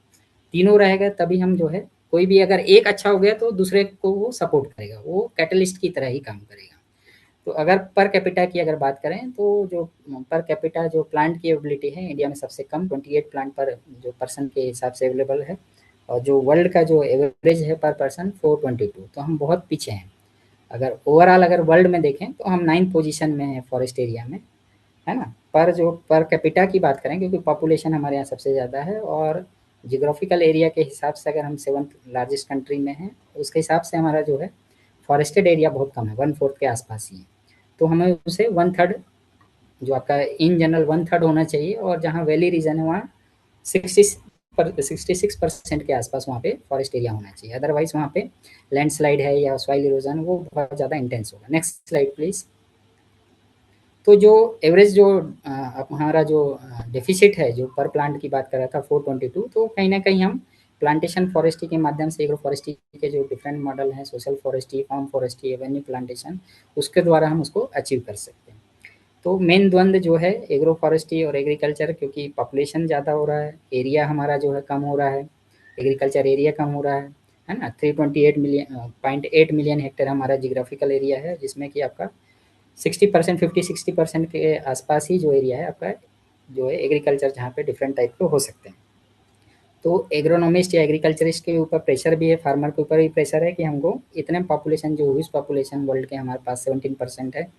S2: तीनों रहेगा तभी हम जो है, कोई भी अगर एक अच्छा हो गया तो दूसरे को वो सपोर्ट करेगा, वो कैटलिस्ट की तरह ही काम करेगा। तो अगर पर कैपिटा की अगर बात करें तो जो पर कैपिटा जो प्लांट की एबिलिटी है इंडिया में सबसे कम 28 प्लांट पर जो पर्सन के हिसाब से अवेलेबल है, और जो वर्ल्ड का जो एवरेज है पर पर्सन 422, तो हम बहुत पीछे हैं। अगर ओवरऑल अगर वर्ल्ड में देखें तो हम 9th पोजीशन में हैं फॉरेस्ट एरिया में, है ना। पर जो पर कैपिटा की बात करें, क्योंकि पॉपुलेशन हमारे यहाँ सबसे ज़्यादा है और जियोग्राफिकल एरिया के हिसाब से अगर हम 7th लार्जेस्ट कंट्री में हैं, उसके हिसाब से हमारा जो है फॉरेस्टेड एरिया बहुत कम है, 1/4 के आसपास ही है। तो हमें उसे 1/3 जो आपका इन जनरल 1/3 होना चाहिए, और जहाँ वैली रीजन है वहाँ 66% के आसपास वहाँ पे फॉरेस्ट एरिया होना चाहिए, अदरवाइज वहाँ पे लैंडस्लाइड है या सॉइल इरोजन वो बहुत ज़्यादा इंटेंस होगा। Next slide please. तो जो एवरेज जो हमारा जो डेफिसिट है, जो पर प्लांट की बात कर रहा था 422, तो कहीं ना कहीं हम प्लांटेशन फॉरेस्ट्री के माध्यम से, एग्रो फॉरेस्ट्री के जो डिफरेंट मॉडल हैं, social forestry, farm forestry, avenue plantation, उसके द्वारा हम उसको अचीव कर सकते हैं। तो मेन द्वंद्व जो है एग्रो फॉरेस्ट्री और एग्रीकल्चर, क्योंकि पॉपुलेशन ज़्यादा हो रहा है, एरिया हमारा जो है कम हो रहा है, एग्रीकल्चर एरिया कम हो रहा है ना। 328.8 मिलियन हेक्टेयर हमारा जियोग्राफिकल एरिया है, जिसमें कि आपका 60%, 50-60% के आसपास ही जो एरिया है आपका जो है एग्रीकल्चर, जहाँ पे डिफरेंट टाइप के हो सकते हैं। तो एग्रोनॉमिस्ट या एग्रीकल्चरिस्ट के ऊपर प्रेशर भी है, फार्मर के ऊपर भी प्रेशर है कि हमको इतने पॉपुलेशन, जो ह्यूज पॉपुलेशन वर्ल्ड के हमारे पास 17% है,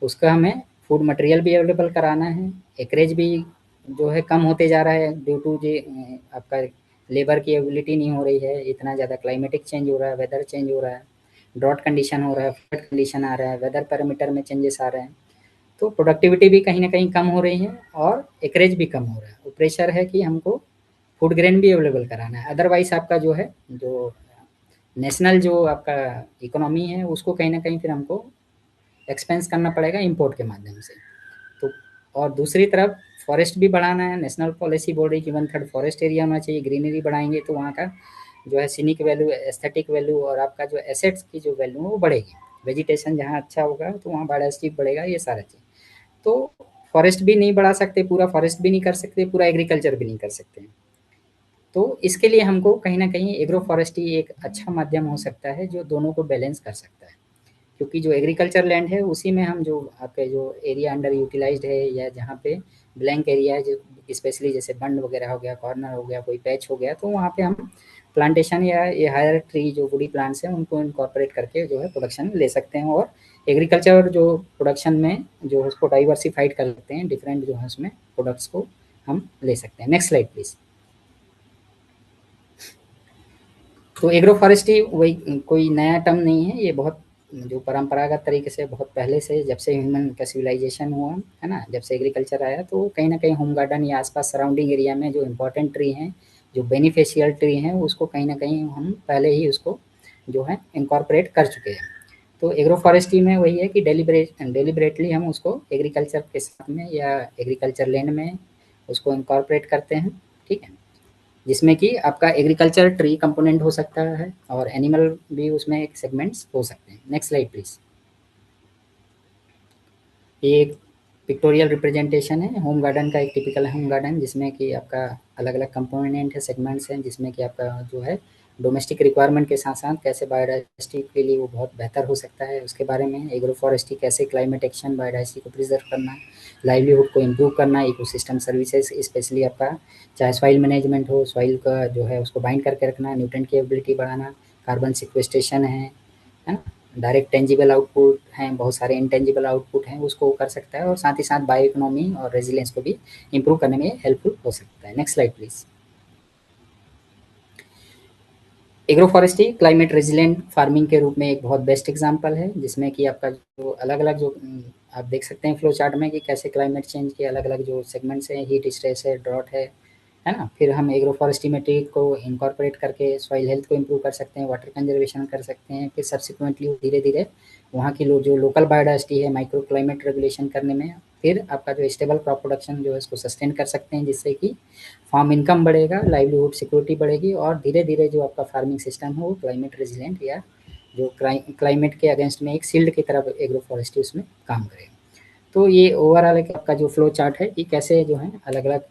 S2: उसका हमें फूड मटेरियल भी अवेलेबल कराना है। एकरेज भी जो है कम होते जा रहा है ड्यू टू जे आपका लेबर की एबिलिटी नहीं हो रही है, इतना ज़्यादा क्लाइमेटिक चेंज हो रहा है, वेदर चेंज हो रहा है, ड्रॉट कंडीशन हो रहा है, फ्लड कंडीशन आ रहा है, वेदर पैरामीटर में चेंजेस आ रहे हैं, तो प्रोडक्टिविटी भी कहीं ना कहीं कम हो रही है और एकरेज भी कम हो रहा है। तो प्रेशर है कि हमको फूड ग्रेन भी अवेलेबल कराना है, अदरवाइज आपका जो है जो नेशनल जो आपका इकोनॉमी है उसको कहीं ना कहीं फिर हमको एक्सपेंस करना पड़ेगा इंपोर्ट के माध्यम से। तो और दूसरी तरफ फॉरेस्ट भी बढ़ाना है, नेशनल पॉलिसी बोल रही कि 1/3 फॉरेस्ट एरिया होना चाहिए, ग्रीनरी बढ़ाएंगे तो वहाँ का जो है सीनिक वैल्यू, एस्थेटिक वैल्यू और आपका जो एसेट्स की जो वैल्यू है वो बढ़ेगी। वेजिटेशन जहाँ अच्छा होगा तो वहाँ बायोडाइवर्सिटी बढ़ेगा, ये सारा चीज़। तो फॉरेस्ट भी नहीं बढ़ा सकते, पूरा फॉरेस्ट भी नहीं कर सकते, पूरा एग्रीकल्चर भी नहीं कर सकते। तो इसके लिए हमको कहीं ना कहीं एग्रो फॉरेस्ट्री एक अच्छा माध्यम हो सकता है जो दोनों को बैलेंस कर सकता है, क्योंकि जो एग्रीकल्चर लैंड है उसी में हम जो आपके जो एरिया अंडर यूटिलाइज्ड है या जहाँ पे ब्लैंक एरिया है जो स्पेशली जैसे बंड वगैरह हो गया, कॉर्नर हो गया, कोई पैच हो गया, तो वहाँ पे हम प्लांटेशन या ये हायर ट्री जो वुडी प्लांट्स हैं उनको इनकॉर्पोरेट करके जो है प्रोडक्शन ले सकते हैं और एग्रीकल्चर जो प्रोडक्शन में जो उसको डाइवर्सिफाइड कर सकते हैं, डिफरेंट जो है उसमें प्रोडक्ट्स को हम ले सकते हैं। Next slide please. तो एग्रो फॉरेस्ट्री वही कोई नया टर्म नहीं है, ये बहुत जो परंपरागत तरीके से बहुत पहले से जब से ह्यूमन का सिविलाइजेशन हुआ है ना, जब से एग्रीकल्चर आया, तो कहीं ना कहीं होम गार्डन या आसपास सराउंडिंग एरिया में जो इम्पोर्टेंट ट्री हैं, जो बेनिफिशियल ट्री हैं, उसको कहीं ना कहीं हम पहले ही उसको जो है इनकॉर्पोरेट कर चुके हैं। तो एग्रो फॉरेस्ट्री में वही है कि डेलिबरेटली हम उसको एग्रीकल्चर के साथ में या एग्रीकल्चर लैंड में उसको इनकॉर्पोरेट करते हैं, ठीक है, जिसमें कि आपका एग्रीकल्चर ट्री कंपोनेंट हो सकता है और एनिमल भी उसमें एक सेगमेंट्स हो सकते हैं। Next slide please. ये एक पिक्टोरियल रिप्रेजेंटेशन है होम गार्डन का, एक टिपिकल होम गार्डन जिसमें कि आपका अलग अलग कंपोनेंट है, सेगमेंट्स हैं, जिसमें कि आपका जो है डोमेस्टिक रिक्वायरमेंट के साथ साथ कैसे बायोडाइवर्सिटी के लिए वो बहुत बेहतर हो सकता है उसके बारे में, एग्रो फॉरेस्ट्री कैसे क्लाइमेट एक्शन, बायोडाइवर्सिटी को प्रिजर्व करना, लाइवलीहुड को इम्प्रूव करना, इकोसिस्टम सर्विसेज स्पेशली आपका चाहे सॉइल मैनेजमेंट हो, सॉइल का जो है उसको बाइंड करके रखना, न्यूट्रेंट की एबिलिटी बढ़ाना, कार्बन सिक्वेस्ट्रेशन है ना, डायरेक्ट टेंजिबल आउटपुट हैं, बहुत सारे इंटेंजिबल आउटपुट हैं, उसको कर सकता है और साथ ही साथ बायो इकोनॉमी और रेजिलियंस को भी इंप्रूव करने में हेल्पफुल हो सकता है। Next slide please. Agro forestry climate resilient farming के रूप में एक बहुत बेस्ट एग्जांपल है, जिसमें कि आपका जो अलग अलग जो आप देख सकते हैं फ्लो चार्ट में कि कैसे क्लाइमेट चेंज के अलग अलग जो सेगमेंट्स हैं, हीट स्ट्रेस है, ड्रॉट है ना, फिर हम एग्रो फॉरेस्ट्री में ट्री को इनकॉर्पोरेट करके सॉइल हेल्थ को इम्प्रूव कर सकते हैं, वाटर कंजर्वेशन कर सकते हैं, फिर सब्सिक्वेंटली धीरे धीरे वहाँ की जो लोकल बायोडाइवर्सिटी है माइक्रो क्लाइमेट रेगुलेशन करने में, फिर आपका जो स्टेबल क्रॉप प्रोडक्शन जो है उसको सस्टेन कर सकते हैं, जिससे कि फार्म इनकम बढ़ेगा, लाइवलीहुड सिक्योरिटी बढ़ेगी और धीरे धीरे जो आपका फार्मिंग सिस्टम है वो क्लाइमेट रेजिलेंट या जो क्लाइमेट के अगेंस्ट में एक शील्ड की तरफ एग्रो फॉरेस्ट्री उसमें काम करेगा। तो ये ओवरऑल आपका जो फ्लो चार्ट है कि कैसे जो है अलग अलग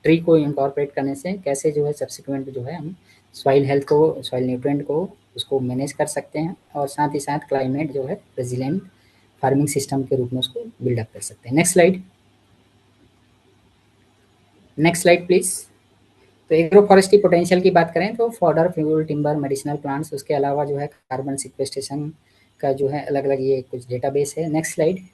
S2: ट्री को इनकॉर्पोरेट करने से कैसे जो है सब्सिक्वेंट जो है हम सॉइल हेल्थ को, सॉइल न्यूट्रिएंट को उसको मैनेज कर सकते हैं और साथ ही साथ क्लाइमेट जो है रेजिलेंट फार्मिंग सिस्टम के रूप में उसको बिल्डअप कर सकते हैं। Next slide. Next slide please. तो एग्रो फॉरेस्ट्री पोटेंशियल की बात करें तो fodder, fuel, timber, medicinal plants, उसके अलावा जो है कार्बन सिक्वेस्ट्रेशन का जो है अलग अलग ये कुछ डेटाबेस है। Next slide.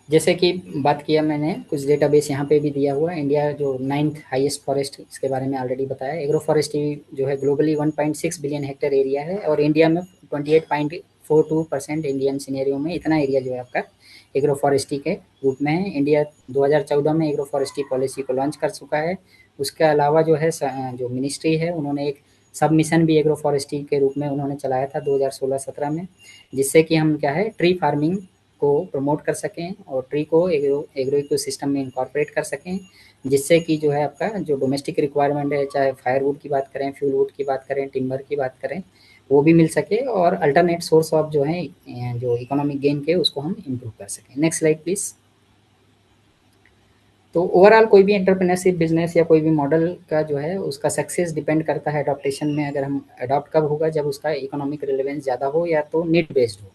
S2: जैसे कि बात किया मैंने कुछ डेटाबेस यहाँ पे भी दिया हुआ है, इंडिया जो 9th हाईएस्ट फॉरेस्ट, इसके बारे में ऑलरेडी बताया। एग्रो फॉरेस्ट्री जो है ग्लोबली 1.6 बिलियन हेक्टेयर एरिया है और इंडिया में 28.42% इंडियन सिनेरियो में इतना एरिया जो है आपका एग्रो फॉरेस्ट्री के रूप में है। इंडिया 2014 में एग्रो फॉरेस्ट्री पॉलिसी को लॉन्च कर चुका है। उसके अलावा जो है जो मिनिस्ट्री है उन्होंने एक सब मिशन भी एग्रो फॉरेस्ट्री के रूप में उन्होंने चलाया था 2016-17 में, जिससे कि हम क्या है ट्री फार्मिंग को प्रमोट कर सकें और ट्री को एग्रो इकोसिस्टम में इनकॉर्पोरेट कर सकें, जिससे कि जो है आपका जो डोमेस्टिक रिक्वायरमेंट है, चाहे फायरवुड की बात करें, फ्यूल वुड की बात करें, टिम्बर की बात करें, वो भी मिल सके और अल्टरनेट सोर्स ऑफ जो है जो इकोनॉमिक गेन के उसको हम इम्प्रूव कर सकें। Next slide please. तो ओवरऑल कोई भी एंटरप्रेन्योरशिप बिजनेस या कोई भी मॉडल का जो है उसका सक्सेस डिपेंड करता है अडॉप्टेशन में। अगर हम अडॉप्ट कब होगा, जब उसका इकोनॉमिक रिलेवेंस ज़्यादा हो या तो नीड बेस्ड हो।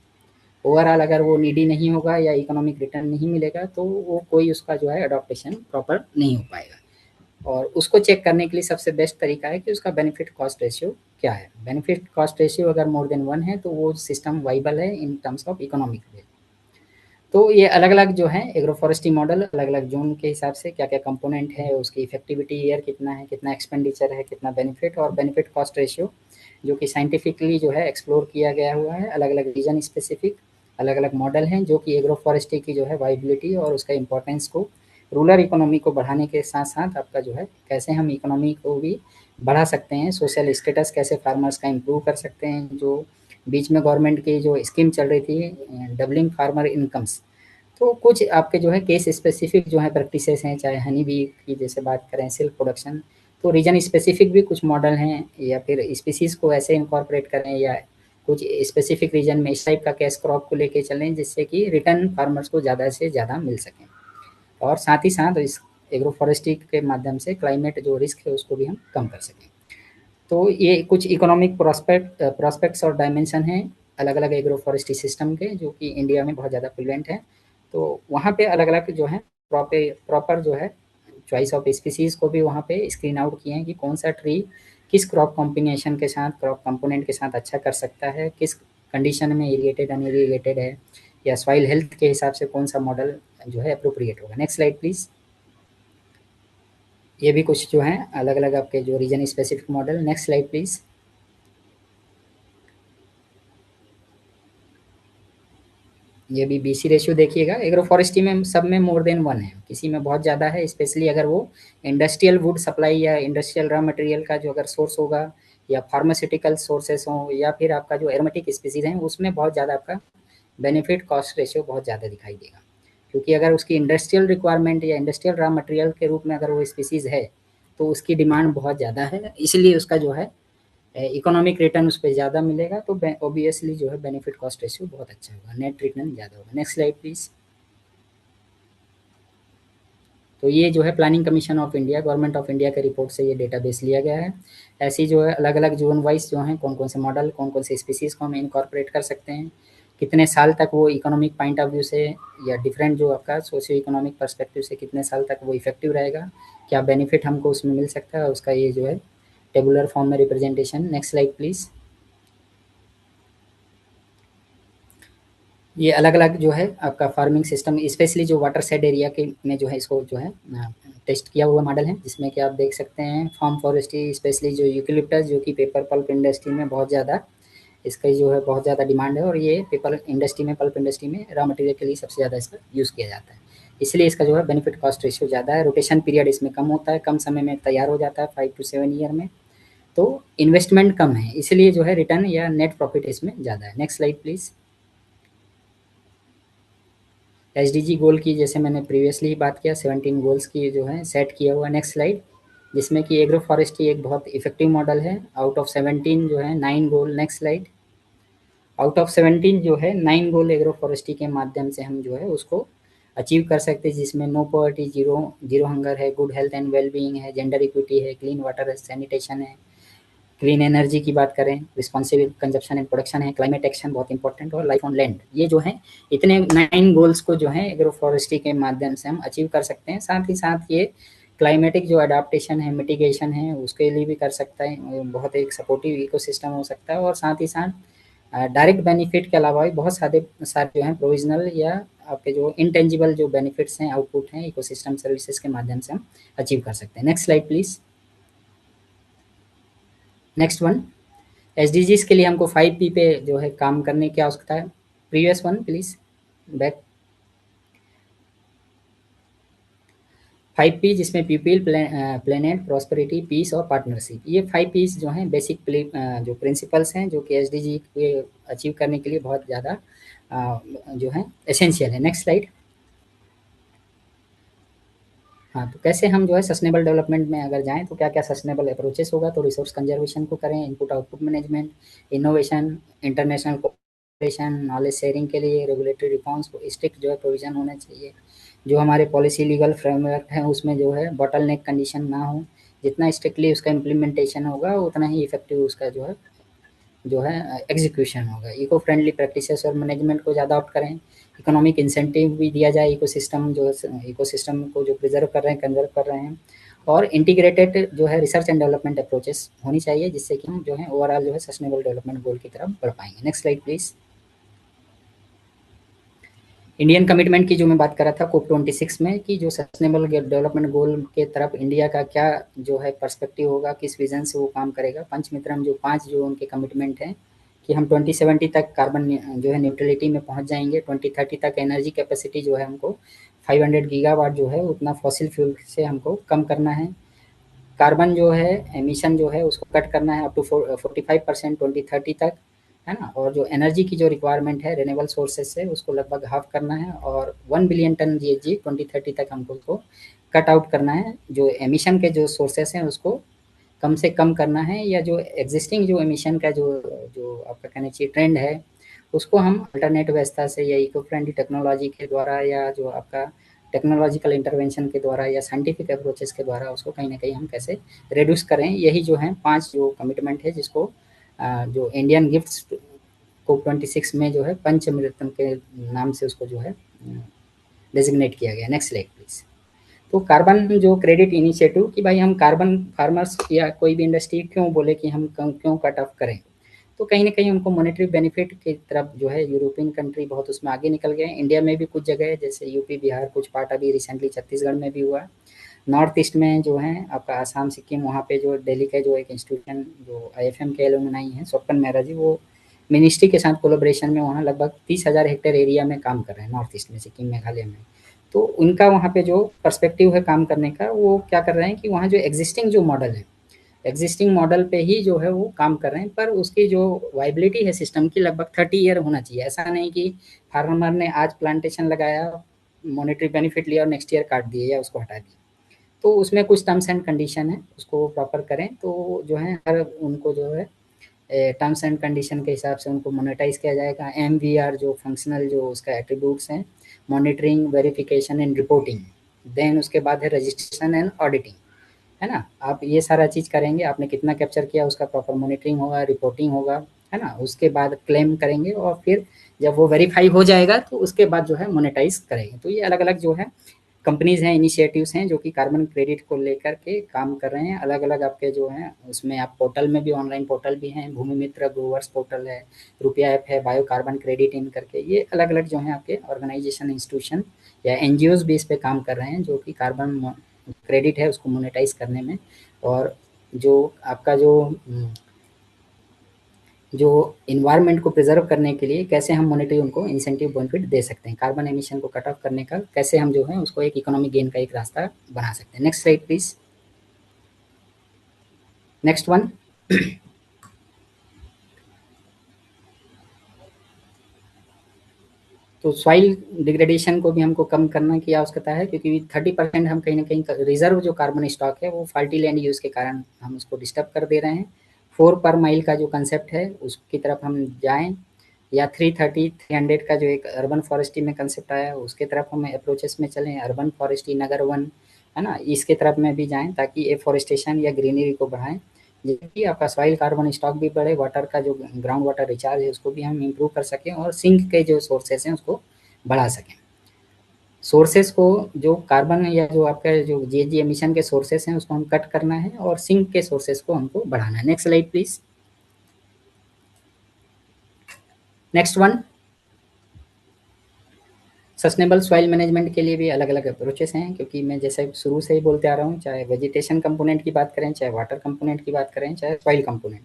S2: ओवरऑल अगर वो नीडी नहीं होगा या इकोनॉमिक रिटर्न नहीं मिलेगा तो वो कोई उसका जो है अडॉप्टेशन प्रॉपर नहीं हो पाएगा। और उसको चेक करने के लिए सबसे बेस्ट तरीका है कि उसका बेनिफिट कॉस्ट रेशियो क्या है। बेनिफिट कॉस्ट रेशियो अगर मोर देन 1 है तो वो सिस्टम वाइबल है इन टर्म्स ऑफ इकोनॉमिक वे। तो ये अलग अलग जो है एग्रो फॉरेस्ट्री मॉडल अलग अलग जोन के हिसाब से क्या क्या कंपोनेंट है, उसकी इफेक्टिविटी ईयर कितना है, कितना एक्सपेंडिचर है, कितना बेनिफिट और बेनिफिट कॉस्ट रेशियो जो कि साइंटिफिकली जो है एक्सप्लोर किया गया हुआ है। अलग अलग रीजन स्पेसिफिक अलग अलग मॉडल हैं जो कि एग्रो फॉरेस्ट्री की जो है वाइबिलिटी और उसका इंपॉर्टेंस को रूरल इकोनॉमी को बढ़ाने के साथ साथ आपका जो है कैसे हम इकोनॉमी को भी बढ़ा सकते हैं, सोशल स्टेटस कैसे फार्मर्स का इम्प्रूव कर सकते हैं। जो बीच में गवर्नमेंट की जो स्कीम चल रही थी डबलिंग फार्मर इनकम्स, तो कुछ आपके जो है केस स्पेसिफिक जो है प्रैक्टिसेस हैं, चाहे हनी बी की जैसे बात करें, सिल्क प्रोडक्शन, तो रीजन स्पेसिफिक भी कुछ मॉडल हैं या फिर स्पीसीज को ऐसे इनकॉर्पोरेट करें या कुछ स्पेसिफिक रीजन में इस टाइप का कैश क्रॉप को लेके चलें जिससे कि रिटर्न फार्मर्स को ज़्यादा से ज़्यादा मिल सकें और साथ ही साथ इस एग्रो फॉरेस्ट्री के माध्यम से क्लाइमेट जो रिस्क है उसको भी हम कम कर सकें। तो ये कुछ इकोनॉमिक प्रॉस्पेक्ट्स और डायमेंशन हैं अलग अलग एग्रो फॉरेस्ट्री सिस्टम के, जो कि इंडिया में बहुत ज़्यादा प्रिवेलेंट है। तो वहाँ पे अलग अलग जो है प्रॉपर जो है चॉइस ऑफ स्पीसीज़ को भी वहाँ पे स्क्रीन आउट किए हैं कि कौन सा ट्री किस क्रॉप कॉम्बिनेशन के साथ, क्रॉप कंपोनेंट के साथ अच्छा कर सकता है, किस कंडीशन में इरीगेटेड अनइरीगेटेड है, या सॉइल हेल्थ के हिसाब से कौन सा मॉडल जो है अप्रोप्रिएट होगा। Next slide please. ये भी कुछ जो है अलग अलग आपके जो region specific model. Next slide please. ये भी बीसी रेशियो देखिएगा। एग्रो फॉरेस्ट्री में सब में मोर देन 1 है, किसी में बहुत ज़्यादा है, स्पेशली अगर वो इंडस्ट्रियल वुड सप्लाई या इंडस्ट्रियल रॉ मटेरियल का जो अगर सोर्स होगा, या फार्मास्यूटिकल सोर्सेस हों, या फिर आपका जो एरोमेटिक स्पीसीज हैं, उसमें बहुत ज़्यादा आपका बेनिफिट कॉस्ट रेशियो बहुत ज़्यादा दिखाई देगा। क्योंकि अगर उसकी इंडस्ट्रियल रिक्वायरमेंट या इंडस्ट्रियल रॉ मटेरियल के रूप में अगर वो स्पीसीज है, तो उसकी डिमांड बहुत ज़्यादा है, इसलिए उसका जो है इकोनॉमिक रिटर्न उस पर ज़्यादा मिलेगा, तो ऑब्वियसली जो है बेनिफिट कॉस्ट रेशियो बहुत अच्छा होगा, नेट रिटर्न ज़्यादा होगा। Next slide please. तो ये जो है planning commission of India, government of India के रिपोर्ट से ये डेटाबेस लिया गया है। ऐसी जो है अलग अलग जोन वाइज जो है कौन कौन से मॉडल, कौन कौन से स्पीसीज़ को हम इनकॉर्पोरेट कर सकते हैं, कितने साल तक वो इकोनॉमिक पॉइंट ऑफ व्यू से या डिफरेंट जो आपका सोशियो इकोनॉमिक पर्सपेक्टिव से कितने साल तक वो इफेक्टिव रहेगा, क्या बेनिफिट हमको उसमें मिल सकता है, उसका ये जो है टेबुलर फॉर्म में रिप्रेजेंटेशन। Next slide please. ये अलग अलग जो है आपका फार्मिंग सिस्टम, स्पेशली जो वाटर साइड एरिया के में जो है इसको जो है टेस्ट किया हुआ मॉडल है, जिसमें कि आप देख सकते हैं फार्म फॉरेस्ट्री, स्पेशली जो यूकेलिप्टस, जो कि पेपर पल्प इंडस्ट्री में बहुत ज़्यादा इसका जो है बहुत ज़्यादा डिमांड है, और ये पेपर इंडस्ट्री में, पल्प इंडस्ट्री में रॉ मटेरियल के लिए सबसे ज़्यादा इसका यूज़ किया जाता है, इसलिए इसका जो है बेनिफिट कॉस्ट रेशियो ज़्यादा है। रोटेशन पीरियड इसमें कम होता है, कम समय में तैयार हो जाता है, 5 to 7 ईयर में। तो इन्वेस्टमेंट कम है, इसलिए जो है रिटर्न या नेट प्रॉफिट इसमें ज़्यादा है। Next slide please. एसडीजी गोल की जैसे मैंने प्रीवियसली ही बात किया, 17 गोल्स की जो है सेट किया हुआ। Next slide. जिसमें कि एग्रो फॉरेस्ट्री एक बहुत इफेक्टिव मॉडल है। आउट ऑफ 17 जो है 9 goal. Next slide. Out of 17 जो है 9 गोल एग्रो फॉरेस्ट्री के माध्यम से हम जो है उसको अचीव कर सकते हैं, जिसमें नो पॉवर्टी, जीरो हंगर है, गुड हेल्थ एंड वेलबींग है, जेंडर इक्विटी है, क्लीन वाटर है, सैनिटेशन है, क्लीन एनर्जी की बात करें, रिस्पॉन्सिबल कंजप्शन एंड प्रोडक्शन है, क्लाइमेट एक्शन बहुत इंपॉर्टेंट, और लाइफ ऑन लैंड। ये जो है इतने 9 गोल्स को जो है एग्रो फॉरेस्ट्री के माध्यम से हम अचीव कर सकते हैं। साथ ही साथ ये क्लाइमेटिक जो अडाप्टेशन है, मिटिगेशन है, उसके लिए भी कर सकता है, बहुत एक सपोर्टिव इकोसिस्टम हो सकता है। और साथ ही साथ डायरेक्ट बेनिफिट के अलावा भी बहुत सारे जो हैं प्रोविजनल या आपके जो इंटेंजिबल जो बेनिफिट्स हैं, आउटपुट हैं, इकोसिस्टम सर्विसेज के माध्यम से हम अचीव कर सकते हैं। Next slide please. Next one. SDGs के लिए हमको 5P पे जो है काम करने की आवश्यकता है। Previous one please back. 5P जिसमें पीपल, प्लेनेट, प्रॉस्पेरिटी, पीस और पार्टनरशिप, ये 5 P's जो हैं बेसिक जो प्रिंसिपल्स हैं, जो कि एसडीजी के अचीव करने के लिए बहुत ज़्यादा जो है एसेंशियल है। Next slide. हाँ, तो कैसे हम जो है सस्टेनेबल डेवलपमेंट में अगर जाएँ तो क्या-क्या सस्टेनेबल अप्रोचेस होगा, तो रिसोर्स कंजर्वेशन को करें, input output management, innovation, international cooperation, knowledge sharing के लिए रेगुलेटरी रिफॉर्म्स को स्ट्रिक्ट जो है प्रोविज़न होना चाहिए। जो हमारे पॉलिसी लीगल फ्रेमवर्क है उसमें जो है बॉटलनेक कंडीशन ना हो, जितना स्ट्रिक्टली उसका इम्प्लीमेंटेशन होगा उतना ही इफेक्टिव उसका जो है एग्जीक्यूशन होगा। इको फ्रेंडली प्रैक्टिसेस और मैनेजमेंट को ज़्यादा अडॉप्ट करें। इकोनॉमिक इंसेंटिव भी दिया जाए इकोसिस्टम को जो प्रिजर्व कर रहे हैं, कंजर्व कर रहे हैं। और इंटीग्रेटेड जो है रिसर्च एंड डेवलपमेंट अप्रोचेस होनी चाहिए, जिससे कि हम जो है ओवरऑल जो है सस्टेनेबल डेवलपमेंट गोल की तरफ बढ़ पाएंगे। Next slide please. Indian commitment की जो मैं बात कर रहा था COP26 में, कि जो सस्टेनेबल डेवलपमेंट गोल के तरफ इंडिया का क्या जो है पर्सपेक्टिव होगा, किस विजन से वो काम करेगा। पंचमित्रम जो 5 जो उनके कमिटमेंट हैं कि हम 2070 तक कार्बन जो है न्यूट्रलिटी में पहुंच जाएंगे। 2030 तक एनर्जी कैपेसिटी जो है हमको 500 गीगावाट जो है उतना फॉसिल फ्यूल से हमको कम करना है। कार्बन जो है एमिशन जो है उसको कट करना है अप टू 45% 2030 तक, है ना। और जो एनर्जी की जो रिक्वायरमेंट है रिन्यूएबल सोर्सेज से उसको लगभग हाफ करना है, और 1 बिलियन टन जीएचजी 2030 तक हमको उसको कट आउट करना है। जो एमिशन के जो सोर्सेस हैं उसको कम से कम करना है, या जो एग्जिस्टिंग जो एमिशन का जो आपका कहना चाहिए ट्रेंड है उसको हम अल्टरनेट व्यवस्था से या इको फ्रेंडली टेक्नोलॉजी के द्वारा, या जो आपका टेक्नोलॉजिकल इंटरवेंशन के द्वारा या साइंटिफिक अप्रोचेस के द्वारा उसको कहीं ना कहीं हम कैसे रिड्यूस करें। यही जो है 5 जो कमिटमेंट है जिसको जो इंडियन गिफ्ट्स COP26 में जो है पंचमरत्न के नाम से उसको जो है डेजिग्नेट किया गया। Next slide please. तो कार्बन जो क्रेडिट इनिशिएटिव कि भाई हम कार्बन फार्मर्स या कोई भी इंडस्ट्री क्यों बोले कि हम क्यों कट ऑफ करें, तो कहीं ना कहीं उनको मॉनेटरी बेनिफिट की तरफ जो है यूरोपियन कंट्री बहुत उसमें आगे निकल गए। इंडिया में भी कुछ जगह है जैसे यूपी बिहार, कुछ पार्ट अभी रिसेंटली छत्तीसगढ़ में भी हुआ। नॉर्थ ईस्ट में जो है आपका आसाम सिक्किम, वहाँ पे जो दिल्ली के जो एक इंस्टीट्यूशन जो IFM के एलुमनाई हैं स्वपन मेहरा जी, वो मिनिस्ट्री के साथ कोलोब्रेशन में वहाँ लगभग 30,000 हेक्टेयर एरिया में काम कर रहे हैं नॉर्थ ईस्ट में, सिक्किम मेघालय में। तो उनका वहाँ पे जो पर्सपेक्टिव है काम करने का, वो क्या कर रहे हैं कि वहाँ जो एग्जिस्टिंग जो मॉडल है, एग्जिस्टिंग मॉडल पे ही जो है वो काम कर रहे हैं, पर उसकी जो वाइबिलिटी है सिस्टम की लगभग 30 ईयर होना चाहिए। ऐसा नहीं कि फार्मर ने आज प्लांटेशन लगाया, मॉनेटरी बेनिफिट लिया और नेक्स्ट ईयर काट दिए या उसको हटा दिया। तो उसमें कुछ टर्म्स एंड कंडीशन है, उसको प्रॉपर करें तो जो है हर उनको जो है टर्म्स एंड कंडीशन के हिसाब से उनको मोनेटाइज किया जाएगा। MVR जो फंक्शनल जो उसका एट्रीब्यूट्स हैं, monitoring, verification and reporting, then उसके बाद है रजिस्ट्रेशन एंड ऑडिटिंग, है ना। आप ये सारा चीज़ करेंगे, आपने कितना कैप्चर किया उसका प्रॉपर मॉनिटरिंग होगा, रिपोर्टिंग होगा, है ना। उसके बाद क्लेम करेंगे और फिर जब वो वेरीफाई हो जाएगा तो उसके बाद जो है मोनेटाइज करेंगे। तो ये अलग अलग जो है कंपनीज हैं, इनिशिएटिव्स हैं जो कि कार्बन क्रेडिट को लेकर के काम कर रहे हैं। अलग अलग आपके जो हैं उसमें आप पोर्टल में भी, ऑनलाइन पोर्टल भी हैं, भूमि मित्र, ग्रोवर्स पोर्टल है, रुपया ऐप है, बायो कार्बन क्रेडिट इन करके, ये अलग अलग जो हैं आपके ऑर्गेनाइजेशन, इंस्टीट्यूशन या NGOs भी इस पे काम कर रहे हैं जो कि कार्बन क्रेडिट है उसको मोनेटाइज करने में। और जो आपका जो इन्वायरमेंट को प्रिजर्व करने के लिए कैसे हम मॉनेटरी उनको इंसेंटिव बेनिफिट दे सकते हैं, कार्बन एमिशन को कट ऑफ करने का कैसे हम जो है उसको एक इकोनॉमिक गेन का एक रास्ता बना सकते हैं। Next slide please. Next one. तो सॉइल डिग्रेडेशन को भी हमको कम करने की आवश्यकता है, क्योंकि 30% हम कहीं ना कहीं रिजर्व जो कार्बन स्टॉक है वो फाल्टी लैंड यूज के कारण हम उसको डिस्टर्ब कर दे रहे हैं। 4 पर माइल का जो कंसेप्ट है उसकी तरफ हम जाएं, या 330 300 का जो एक अर्बन फॉरेस्ट्री में कंसेप्ट आया है उसके तरफ हम अप्रोचेस में चलें, अर्बन फॉरेस्ट्री, नगर वन, है ना, इसके तरफ में भी जाएं ताकि एफॉरेस्टेशन या ग्रीनरी को बढ़ाएं, जिससे कि आपका सॉइल कार्बन स्टॉक भी बढ़े, वाटर का जो ग्राउंड वाटर रिचार्ज है उसको भी हम इम्प्रूव कर सकें और सिंक के जो सोर्सेस हैं उसको बढ़ा सकें। सोर्सेस को जो कार्बन या जो आपका जो GHG एमिशन के सोर्सेस हैं उसको हम कट करना है और सिंक के सोर्सेस को हमको बढ़ाना है। Next slide please. Next one. Sustainable soil management के लिए भी अलग अलग अप्रोचेस हैं, क्योंकि मैं जैसे शुरू से ही बोलते आ रहा हूँ, चाहे वेजिटेशन कंपोनेंट की बात करें, चाहे वाटर कंपोनेंट की बात करें, चाहे सॉइल कंपोनेंट,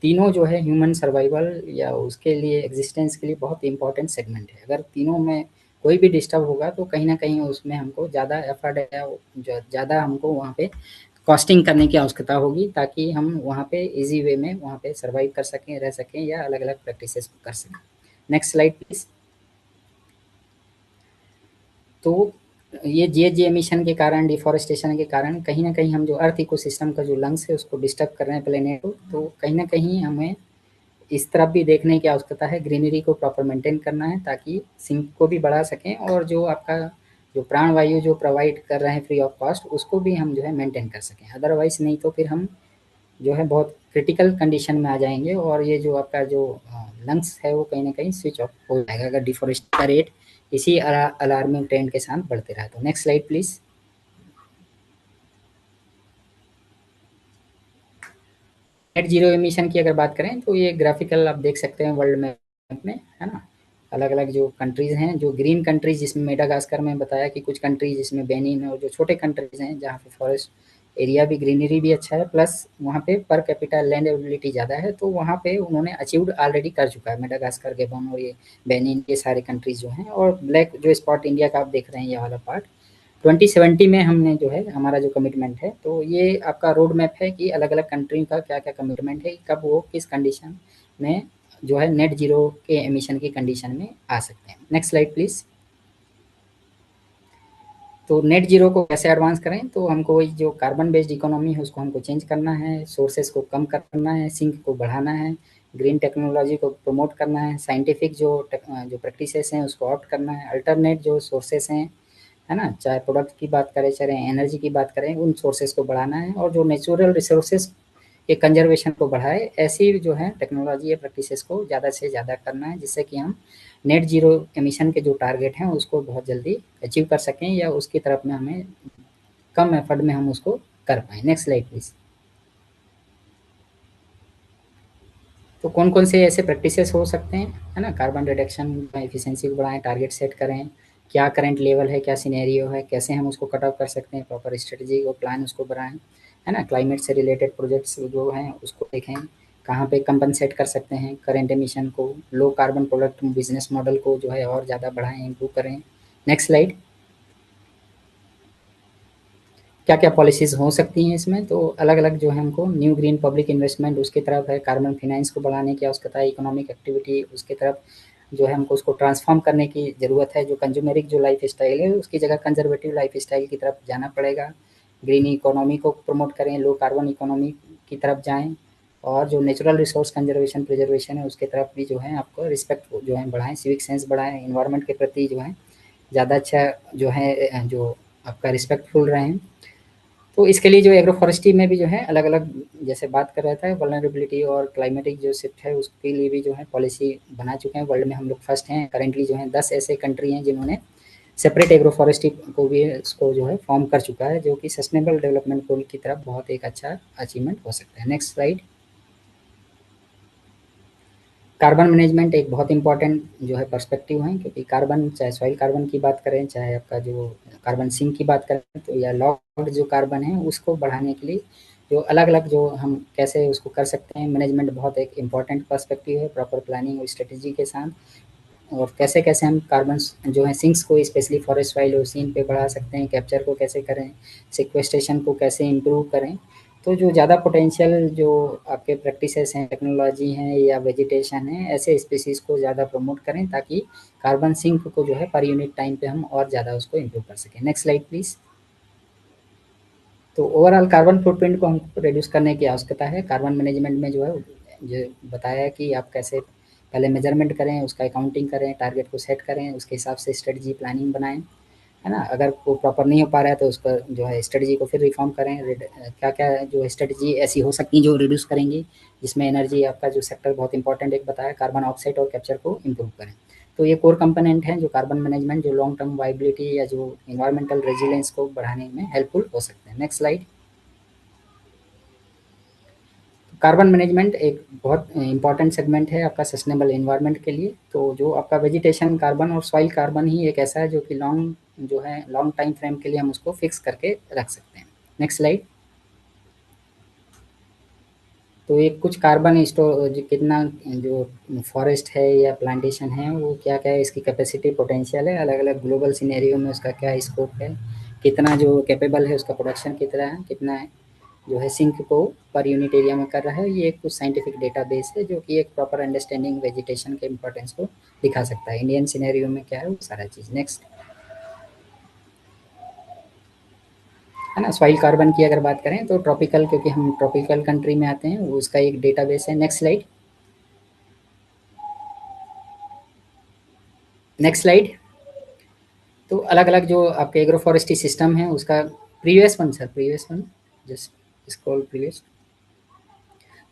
S2: तीनों जो है ह्यूमन सर्वाइवल या उसके लिए एग्जिस्टेंस के लिए बहुत इंपॉर्टेंट सेगमेंट है। अगर तीनों में कोई भी डिस्टर्ब होगा तो कहीं ना कहीं उसमें हमको ज़्यादा एफर्ट या ज़्यादा हमको वहाँ पे कॉस्टिंग करने की आवश्यकता होगी, ताकि हम वहाँ पे इजी वे में वहाँ पे सर्वाइव कर सकें, रह सकें या अलग अलग प्रैक्टिसेस कर सकें। Next slide please. तो ये GHG एमिशन के कारण, डिफॉरेस्टेशन के कारण कहीं ना कहीं हम जो अर्थ इकोसिस्टम का जो लंग्स है उसको डिस्टर्ब कर रहे हैं प्लेनेट को। तो कहीं ना कहीं हमें इस तरफ भी देखने की आवश्यकता है, ग्रीनरी को प्रॉपर मेंटेन करना है ताकि सिंक को भी बढ़ा सकें और जो आपका जो प्राण वायु जो प्रोवाइड कर रहे हैं फ्री ऑफ कॉस्ट उसको भी हम जो है मेंटेन कर सकें। अदरवाइज नहीं तो फिर हम जो है बहुत क्रिटिकल कंडीशन में आ जाएंगे और ये जो आपका जो लंग्स है वो कहीं ना कहीं स्विच ऑफ हो जाएगा अगर डिफॉरेस्टेशन का रेट इसी अलार्मिंग ट्रेंड के साथ बढ़ते रहा तो। Next slide please. Net zero emission की अगर बात करें तो ये ग्राफिकल आप देख सकते हैं वर्ल्ड मैप में, है ना। अलग अलग जो कंट्रीज हैं, जो ग्रीन कंट्रीज जिसमें मेडागास्कर में बताया कि कुछ कंट्रीज जिसमें बेनिन और जो छोटे कंट्रीज हैं जहाँ पे फॉरेस्ट एरिया भी, ग्रीनरी भी अच्छा है, प्लस वहाँ पे पर कैपिटल लैंड एबिलिटी ज़्यादा है, तो वहाँ पे उन्होंने अचीव्ड ऑलरेडी कर चुका है मेडागास्कर, गेबन और ये बेनिन, ये सारे कंट्रीज जो हैं। और ब्लैक जो स्पॉट इंडिया का आप देख रहे हैं ये वाला पार्ट 2070 में हमने जो है हमारा जो कमिटमेंट है, तो ये आपका रोड मैप है कि अलग अलग कंट्री का क्या क्या कमिटमेंट है, कब वो किस कंडीशन में जो है नेट जीरो के एमिशन की कंडीशन में आ सकते हैं। Next slide please. तो नेट जीरो को कैसे एडवांस करें, तो हमको वही जो कार्बन बेस्ड इकोनॉमी है उसको हमको चेंज करना है, सोर्सेस को कम करना है, सिंक को बढ़ाना है, ग्रीन टेक्नोलॉजी को प्रमोट करना है, साइंटिफिक जो प्रैक्टिसेस हैं उसको ऑप्ट करना है, अल्टरनेट जो सोर्सेस हैं, है ना, चाहे प्रोडक्ट की बात करें चाहे एनर्जी की बात करें, उन सोर्सेस को बढ़ाना है और जो नेचुरल रिसोर्सेस एक कंजर्वेशन को बढ़ाए, ऐसी जो है टेक्नोलॉजी या प्रैक्टिसेस को ज़्यादा से ज़्यादा करना है, जिससे कि हम नेट ज़ीरो एमिशन के जो टारगेट हैं उसको बहुत जल्दी अचीव कर सकें, या उसकी तरफ में हमें कम एफर्ट में हम उसको कर पाएँ। Next slide please. तो कौन-कौन से ऐसे प्रैक्टिसेस हो सकते हैं, है ना? कार्बन रिडक्शन में एफिशिएंसी को बढ़ाएँ, टारगेट सेट करें, क्या करंट लेवल है, क्या सिनेरियो है, कैसे हम उसको कट ऑफ कर सकते हैं, प्रॉपर स्ट्रेटजी और प्लान उसको बनाएँ, है ना? क्लाइमेट से रिलेटेड प्रोजेक्ट्स जो हैं उसको देखें, कहाँ पे कंपनसेट कर सकते हैं करंट एमिशन को, low carbon product business model को जो है और ज़्यादा बढ़ाएँ, इम्प्रूव करें। Next slide. क्या-क्या पॉलिसीज़ हो सकती हैं इसमें, तो अलग-अलग जो है हमको न्यू ग्रीन पब्लिक इन्वेस्टमेंट उसकी तरफ है, कार्बन फाइनेंस को बढ़ाने की आवश्यकता है, इकोनॉमिक एक्टिविटी उसकी तरफ जो है हमको उसको ट्रांसफ़ॉर्म करने की ज़रूरत है, जो कंज्यूमेरिक जो लाइफ़स्टाइल है उसकी जगह कंज़र्वेटिव लाइफ़स्टाइल की तरफ जाना पड़ेगा। ग्रीन इकोनॉमी को प्रमोट करें, लो कार्बन इकोनॉमी की तरफ जाएँ, और जो नेचुरल रिसोर्स कंज़र्वेशन, प्रिज़र्वेशन है उसकी तरफ भी जो है आपको रिस्पेक्ट जो है बढ़ाएँ, सिविक सेंस बढ़ाएँ, एनवायरनमेंट के प्रति जो है ज़्यादा अच्छा जो है जो आपका रिस्पेक्टफुल रहें। तो इसके लिए जो एग्रो फॉरेस्ट्री में भी जो है अलग-अलग, जैसे बात कर रहा था, वल्नरेबिलिटी और क्लाइमेटिक जो शिफ्ट है उसके लिए भी जो है पॉलिसी बना चुके हैं। वर्ल्ड में हम लोग फर्स्ट हैं, करेंटली जो है 10 ऐसे कंट्री हैं जिन्होंने सेपरेट एग्रो फॉरेस्ट्री को भी इसको जो है फॉर्म कर चुका है, जो कि सस्टेनेबल डेवलपमेंट गोल की तरफ बहुत एक अच्छा अचीवमेंट हो सकता है। Next slide. कार्बन मैनेजमेंट एक बहुत इंपॉर्टेंट जो है पर्सपेक्टिव है, क्योंकि कार्बन, चाहे सॉइल कार्बन की बात करें, चाहे आपका जो कार्बन सिंक की बात करें, तो या लॉक्ड जो कार्बन है उसको बढ़ाने के लिए जो अलग-अलग जो हम कैसे उसको कर सकते हैं, मैनेजमेंट बहुत एक इम्पॉर्टेंट पर्सपेक्टिव है, प्रॉपर प्लानिंग और स्ट्रेटजी के साथ। और कैसे-कैसे हम कार्बन जो है सिंक्स को स्पेशली फॉरेस्ट वाइल्ड और सीन पे बढ़ा सकते हैं, कैप्चर को कैसे करें, सिक्वेस्ट्रेशन को कैसे इम्प्रूव करें। तो जो ज़्यादा पोटेंशियल जो आपके प्रैक्टिसेस हैं, टेक्नोलॉजी हैं या वेजिटेशन है, ऐसे स्पीशीज़ को ज़्यादा प्रमोट करें ताकि कार्बन सिंक को जो है पर यूनिट टाइम पे हम और ज़्यादा उसको इम्प्रूव कर सकें। Next slide please. तो ओवरऑल कार्बन फुटप्रिंट को हमको रिड्यूस करने की आवश्यकता है। कार्बन मैनेजमेंट में जो है जो बताया कि आप कैसे पहले मेजरमेंट करें, उसका अकाउंटिंग करें, टारगेट को सेट करें, उसके हिसाब से स्ट्रेटजी प्लानिंग बनाएँ, है ना? अगर वो प्रॉपर नहीं हो पा रहा है तो उसका जो है स्ट्रेटजी को फिर रिफॉर्म करें। क्या-क्या जो स्ट्रेटजी ऐसी हो सकती हैं जो रिड्यूस करेंगी, जिसमें एनर्जी आपका जो सेक्टर बहुत इंपॉर्टेंट एक बताया, कार्बन ऑफसेट और कैप्चर को इम्प्रूव करें। तो ये कोर कंपोनेंट हैं जो कार्बन मैनेजमेंट जो लॉन्ग टर्म वायबिलिटी या जो एनवायरमेंटल रेजिलियंस को बढ़ाने में हेल्पफुल हो सकते हैं। Next slide. कार्बन मैनेजमेंट एक बहुत इंपॉर्टेंट सेगमेंट है आपका सस्टेनेबल एनवायरनमेंट के लिए। तो जो आपका वेजिटेशन कार्बन और सॉइल कार्बन ही एक ऐसा है जो कि लॉन्ग टाइम फ्रेम के लिए हम उसको फिक्स करके रख सकते हैं। Next slide. तो एक कुछ कार्बन स्टोर जो कितना जो फॉरेस्ट है या प्लांटेशन है वो क्या-क्या है, इसकी कैपेसिटी पोटेंशियल है, अलग-अलग ग्लोबल सिनेरियो में उसका क्या स्कोप है, कितना जो कैपेबल है उसका प्रोडक्शन कितना है जो है सिंक को पर यूनिट एरिया में कर रहा है। ये एक कुछ साइंटिफिक डेटाबेस है जो कि एक प्रॉपर अंडरस्टैंडिंग वेजिटेशन के इंपॉर्टेंस को दिखा सकता है। इंडियन सिनेरियो में क्या है वो सारा चीज़। नेक्स्ट, है ना? सॉइल कार्बन की अगर बात करें तो ट्रॉपिकल, क्योंकि हम ट्रॉपिकल कंट्री में आते हैं, वो उसका एक डेटाबेस है। Next slide. Next slide. तो अलग-अलग जो आपके एग्रो फॉरेस्ट्री सिस्टम है उसका previous one sir, previous one, just scroll previous.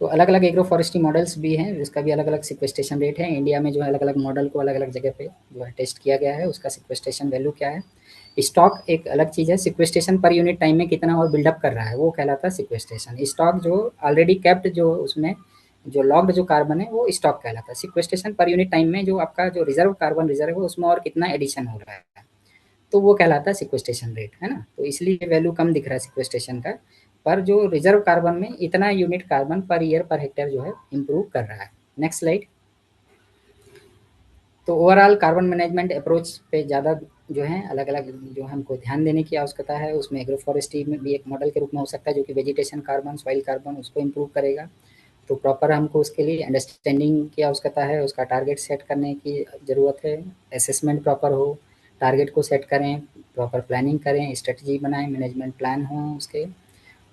S2: तो अलग-अलग एग्रो फॉरेस्ट्री मॉडल्स भी हैं, जिसका भी अलग-अलग सिक्वेस्ट्रेशन रेट है। इंडिया में जो है अलग-अलग मॉडल को अलग-अलग जगह पे जो है टेस्ट किया गया है, उसका सिक्वेस्ट्रेशन वैल्यू क्या है। स्टॉक एक अलग चीज़ है, सिक्वेस्ट्रेशन पर यूनिट टाइम में कितना और बिल्डअप कर रहा है वो कहलाता है सिक्वेस्ट्रेशन। स्टॉक जो ऑलरेडी कैप्ड जो उसमें जो लॉक्ड जो कार्बन है वो स्टॉक कहलाता है। सिक्वेस्ट्रेशन पर यूनिट टाइम में जो आपका जो रिजर्व कार्बन रिजर्व है उसमें और कितना एडिशन हो रहा है, तो वो कहलाता है सिक्वेस्ट्रेशन रेट, है ना? तो इसलिए वैल्यू कम दिख रहा है सिक्वेस्ट्रेशन का, पर जो रिजर्व कार्बन में इतना unit carbon per year per hectare जो है इम्प्रूव कर रहा है। Next slide. तो ओवरऑल कार्बन मैनेजमेंट अप्रोच पे ज़्यादा जो है अलग-अलग जो हमको ध्यान देने की आवश्यकता है। उसमें एग्रो फॉरेस्ट्री में भी एक मॉडल के रूप में हो सकता है जो कि वेजिटेशन कार्बन, सॉइल कार्बन उसको इम्प्रूव करेगा। तो प्रॉपर हमको उसके लिए अंडरस्टैंडिंग की आवश्यकता है, उसका टारगेट सेट करने की ज़रूरत है, असेसमेंट प्रॉपर हो, टारगेट को सेट करें, प्रॉपर प्लानिंग करें, स्ट्रेटजी बनाएँ, मैनेजमेंट प्लान हों उसके,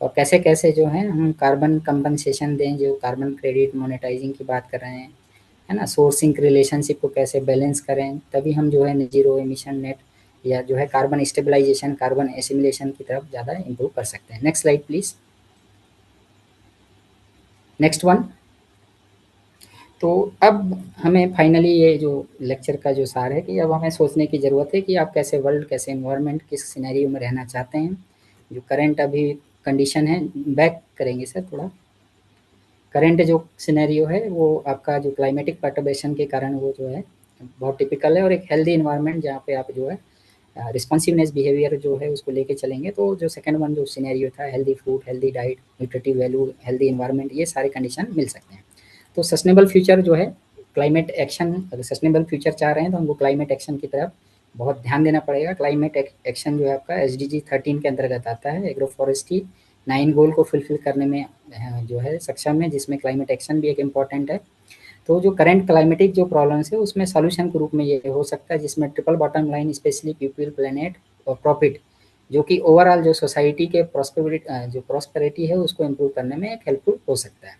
S2: और कैसे-कैसे जो है हम कार्बन कंपनसेशन दें, जो कार्बन क्रेडिट मोनेटाइजिंग की बात कर रहे हैं, है ना? सोर्सिंग रिलेशनशिप को कैसे बैलेंस करें, तभी हम जो है ज़ीरो एमिशन नेट या जो है कार्बन स्टेबलाइजेशन, कार्बन एसिमिलेशन की तरफ ज़्यादा इम्प्रूव कर सकते हैं। Next slide please. Next one. तो अब हमें फाइनली ये जो लेक्चर का जो सार है कि अब हमें सोचने की ज़रूरत है कि आप कैसे वर्ल्ड, कैसे एनवायरनमेंट, किस सिनेरियो में रहना चाहते हैं। जो करंट अभी कंडीशन है, बैक करेंगे सर थोड़ा। करंट जो सिनेरियो है वो आपका जो क्लाइमेटिक पर्टर्बेशन के कारण वो जो है बहुत टिपिकल है, और एक हेल्दी एनवायरनमेंट जहाँ पे आप जो है रिस्पॉन्सिवनेस बिहेवियर जो है उसको लेके चलेंगे। तो जो सेकंड वन जो सिनेरियो था, healthy food, healthy diet, nutritive value, healthy environment, ये सारे कंडीशन मिल सकते हैं। तो सस्टेनेबल फ्यूचर जो है, क्लाइमेट एक्शन, अगर सस्टेनेबल फ्यूचर चाह रहे हैं तो हमको क्लाइमेट एक्शन की तरफ बहुत ध्यान देना पड़ेगा। क्लाइमेट एक्शन जो है आपका SDG 13 के अंतर्गत आता है। एग्रो फॉरेस्ट्री 9 गोल को फुलफिल करने में जो है सक्षम है, जिसमें क्लाइमेट एक्शन भी एक इम्पॉर्टेंट है। तो जो करंट क्लाइमेटिक जो प्रॉब्लम्स है उसमें सॉल्यूशन के रूप में ये हो सकता है, जिसमें triple bottom line, specially people, planet और प्रॉफिट, जो कि ओवरऑल जो सोसाइटी के प्रॉस्पेरिटी है उसको इम्प्रूव करने में एक हेल्पफुल हो सकता है।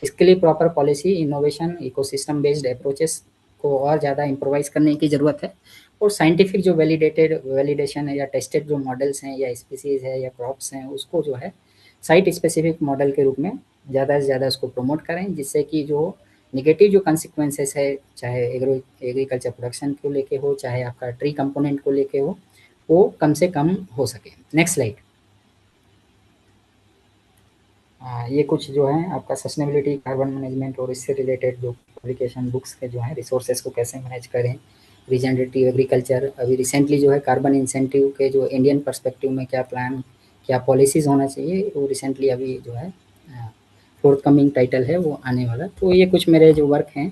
S2: इसके लिए proper policy, innovation, ecosystem based approaches को और ज़्यादा इम्प्रोवाइज करने की ज़रूरत है। और साइंटिफिक जो वैलिडेशन है या टेस्टेड जो मॉडल्स हैं या स्पीसीज़ है या क्रॉप्स हैं, उसको जो है साइट स्पेसिफिक मॉडल के रूप में ज़्यादा से ज़्यादा उसको प्रमोट करें, जिससे कि जो नेगेटिव जो कंसिक्वेंसेस है, चाहे एग्रीकल्चर प्रोडक्शन को लेके हो, चाहे आपका ट्री कंपोनेंट को लेके हो, वो कम से कम हो सके। Next slide. ये कुछ जो है आपका सस्टेनेबिलिटी, कार्बन मैनेजमेंट और इससे रिलेटेड जो पब्लिकेशन बुक्स के जो है रिसोर्सेज को कैसे मैनेज करें, रीजनरेटिव एग्रीकल्चर, अभी रिसेंटली जो है कार्बन इंसेंटिव के जो इंडियन पर्सपेक्टिव में क्या प्लान, क्या पॉलिसीज़ होना चाहिए, वो रिसेंटली अभी जो है फोर्थ कमिंग टाइटल है वो आने वाला। तो ये कुछ मेरे जो वर्क हैं,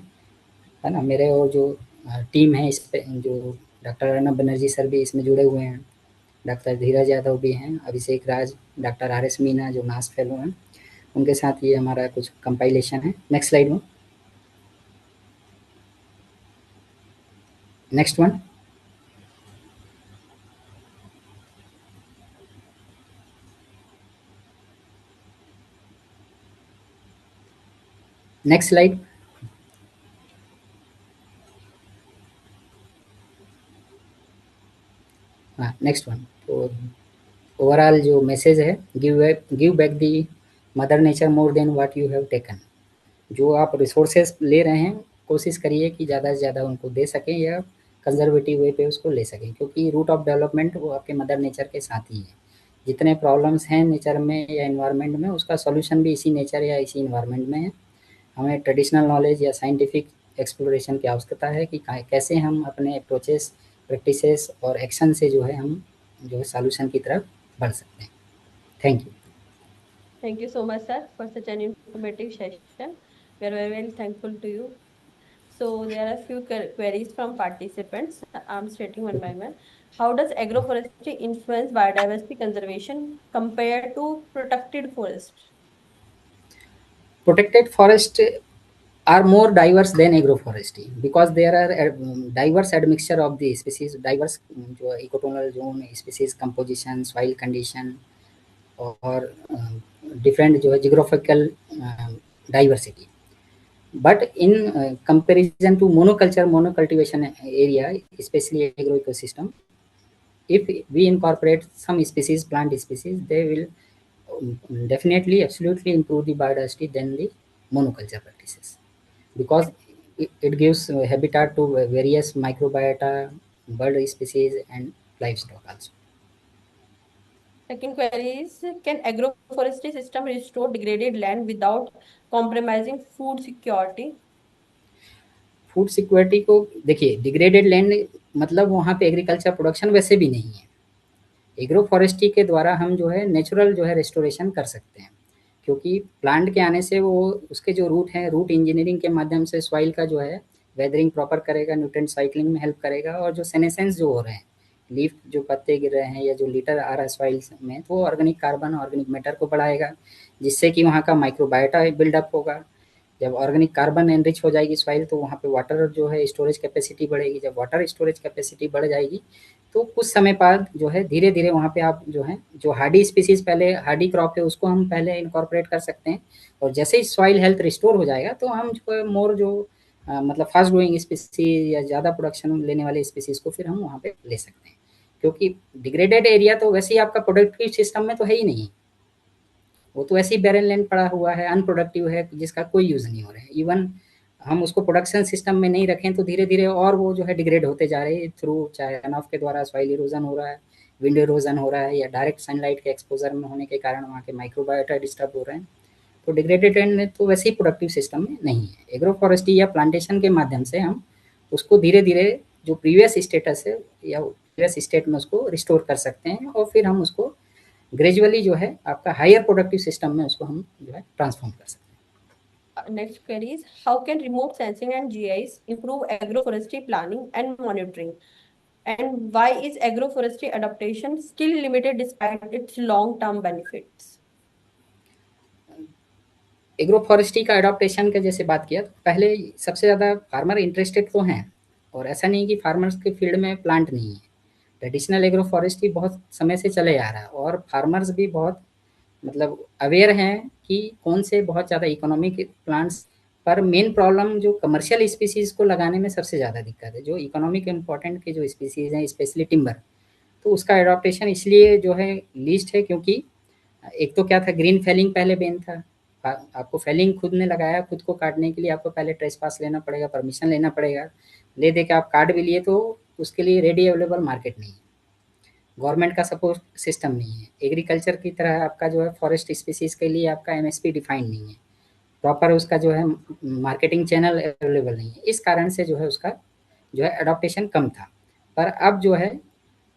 S2: है ना, मेरे और जो टीम है इस पे, जो डॉक्टर अर्नब बनर्जी सर भी इसमें जुड़े हुए हैं, डॉक्टर धीरज यादव भी हैं, अभिषेक राज, डॉक्टर RS मीना जो नास फेलो हैं, उनके साथ ये हमारा कुछ कंपाइलेशन है। नेक्स्ट स्लाइड में। Next one. Next slide. हाँ, नेक्स्ट वन। तो ओवरऑल जो मैसेज है, give back the mother nature more than what you have taken. जो आप रिसोर्सेज ले रहे हैं, कोशिश करिए कि ज़्यादा से ज़्यादा उनको दे सकें या कंजर्वेटिव वे पे उसको ले सकें, क्योंकि रूट ऑफ डेवलपमेंट वो आपके मदर नेचर के साथ ही है। जितने प्रॉब्लम्स हैं नेचर में या एनवायरनमेंट में, उसका सॉल्यूशन भी इसी नेचर या इसी एनवायरनमेंट में है। हमें ट्रेडिशनल नॉलेज या साइंटिफिक एक्सप्लोरेशन की आवश्यकता है कि कैसे हम अपने अप्रोचेस, प्रैक्टिसेस और एक्शन से जो है हम जो है सॉल्यूशन की तरफ बढ़ सकते हैं। Thank you.
S1: Thank you so much, sir, for such an informative session. We are very, very thankful to you. So there are a few queries from participants. I'm stating one by one. How does agroforestry influence biodiversity conservation compared to protected forest?
S2: Protected forest are more diverse than agroforestry because there are diverse admixture of the species, diverse जो ecotonal zone, species composition, soil condition और different जो है geographical diversity. But in comparison to monocultivation area, especially agro ecosystem, if we incorporate some species, plant species, they will definitely, absolutely improve the biodiversity than the monoculture practices, because it gives habitat to various microbiota, bird species and livestock also.
S1: Second query is, can agroforestry system restore degraded land without compromising food security?
S2: Food security को देखिए, degraded land मतलब वहाँ पे agriculture production वैसे भी नहीं है। Agro forestry के द्वारा हम जो है नेचुरल जो है रेस्टोरेशन कर सकते हैं, क्योंकि प्लांट के आने से वो उसके जो रूट हैं, रूट इंजीनियरिंग के माध्यम से सॉइल का जो है वेदरिंग प्रॉपर करेगा, न्यूट्रिएंट साइक्लिंग में हेल्प करेगा, और जो सेनेसेंस जो हो रहे हैं, लीफ जो पत्ते गिर रहे हैं या जो लिटर आ रहा है सॉइल में, तो वो ऑर्गेनिक कार्बन, ऑर्गेनिक मैटर को बढ़ाएगा, जिससे कि वहाँ का माइक्रोबायोटा बिल्डअप होगा। जब ऑर्गेनिक कार्बन एनरिच हो जाएगी सॉइल, तो वहाँ पे वाटर जो है स्टोरेज कैपेसिटी बढ़ेगी। जब वाटर स्टोरेज कैपेसिटी बढ़ जाएगी, तो कुछ समय बाद जो है धीरे धीरे वहाँ पे आप जो है जो हार्डी स्पीसीज, पहले हार्डी क्रॉप है उसको हम पहले इनकॉर्पोरेट कर सकते हैं, और जैसे ही सॉइल हेल्थ रिस्टोर हो जाएगा तो हम जो है मोर जो मतलब फास्ट ग्रोइंग स्पीसीज या ज़्यादा प्रोडक्शन लेने वाले स्पीसीज को फिर हम वहाँ पे ले सकते हैं, क्योंकि डिग्रेडेड एरिया तो वैसे ही आपका प्रोडक्टिव सिस्टम में तो है ही नहीं। वो तो ऐसे ही बैरन लैंड पड़ा हुआ है, अनप्रोडक्टिव है, जिसका कोई यूज़ नहीं हो रहा है। इवन हम उसको प्रोडक्शन सिस्टम में नहीं रखें तो धीरे-धीरे और वो जो है डिग्रेड होते जा रहे हैं थ्रू चाहे रन ऑफ के द्वारा सॉइल इरोजन हो रहा है, विंड इरोजन हो रहा है, या डायरेक्ट सनलाइट के एक्सपोजर में होने के कारण वहाँ के माइक्रोबायोटा डिस्टर्ब हो रहे हैं। तो डिग्रेडेड लैंड तो वैसे ही प्रोडक्टिव सिस्टम में नहीं है। एग्रो फॉरेस्ट्री या प्लांटेशन के माध्यम से हम उसको धीरे-धीरे जो प्रीवियस स्टेटस है या प्रीवियस स्टेट में उसको रिस्टोर कर सकते हैं, और फिर हम उसको ग्रेजुअली जो है आपका हायर प्रोडक्टिव सिस्टम में उसको हम जो है ट्रांसफॉर्म कर सकते हैं।
S1: Next query is, how can remote sensing and GIS improve agroforestry planning and monitoring? And why is agroforestry adaptation still limited despite its long-term benefits?
S2: Agro forestry का adaptation का जैसे बात किया, तो पहले सबसे ज़्यादा फार्मर इंटरेस्टेड तो हैं, और ऐसा नहीं कि फार्मर्स के फील्ड में प्लांट नहीं है। ट्रेडिशनल एग्रो फॉरेस्ट्री बहुत समय से चले आ रहा है, और फार्मर्स भी बहुत मतलब अवेयर हैं कि कौन से बहुत ज़्यादा इकोनॉमिक प्लांट्स, पर मेन प्रॉब्लम जो कमर्शियल स्पीसीज़ को लगाने में सबसे ज़्यादा दिक्कत है। जो इकोनॉमिक इम्पोर्टेंट के जो स्पीसीज़ हैं, स्पेशली टिम्बर, तो उसका एडॉप्टेशन इसलिए जो है लीस्ट है, क्योंकि एक तो क्या था, ग्रीन फेलिंग पहले बैन था। आपको फेलिंग खुद ने लगाया, खुद को काटने के लिए आपको पहले ट्रेसपास लेना पड़ेगा, परमिशन लेना पड़ेगा, ले दे के आप काट भी लिए तो उसके लिए रेडी अवेलेबल मार्केट नहीं है, गवर्नमेंट का सपोर्ट सिस्टम नहीं है। एग्रीकल्चर की तरह आपका जो है फॉरेस्ट स्पीसीज़ के लिए आपका एमएसपी डिफाइंड नहीं है, प्रॉपर उसका जो है मार्केटिंग चैनल अवेलेबल नहीं है। इस कारण से जो है उसका जो है एडॉप्टेशन कम था। पर अब जो है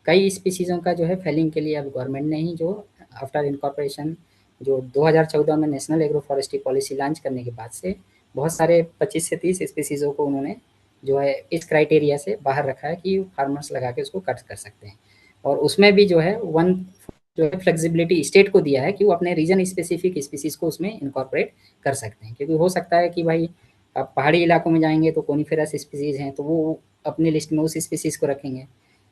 S2: कई स्पीसीज़ों का जो है फेलिंग के लिए अब गवर्नमेंट ने ही जो आफ्टर इनकॉर्पोरेशन जो 2014 में national agro forestry policy launch करने के बाद से बहुत सारे 25 से 30 स्पीसीज़ों को उन्होंने जो है इस क्राइटेरिया से बाहर रखा है कि फार्मर्स लगा के उसको कट कर सकते हैं। और उसमें भी जो है वन जो है फ्लेक्सिबिलिटी स्टेट को दिया है कि वो अपने रीजन स्पेसिफिक स्पीसीज़ को उसमें इनकॉर्पोरेट कर सकते हैं, क्योंकि हो सकता है कि भाई आप पहाड़ी इलाकों में जाएंगे तो कोनिफेरस स्पीसीज़ हैं तो वो अपनी लिस्ट में उस स्पीसीज़ को रखेंगे,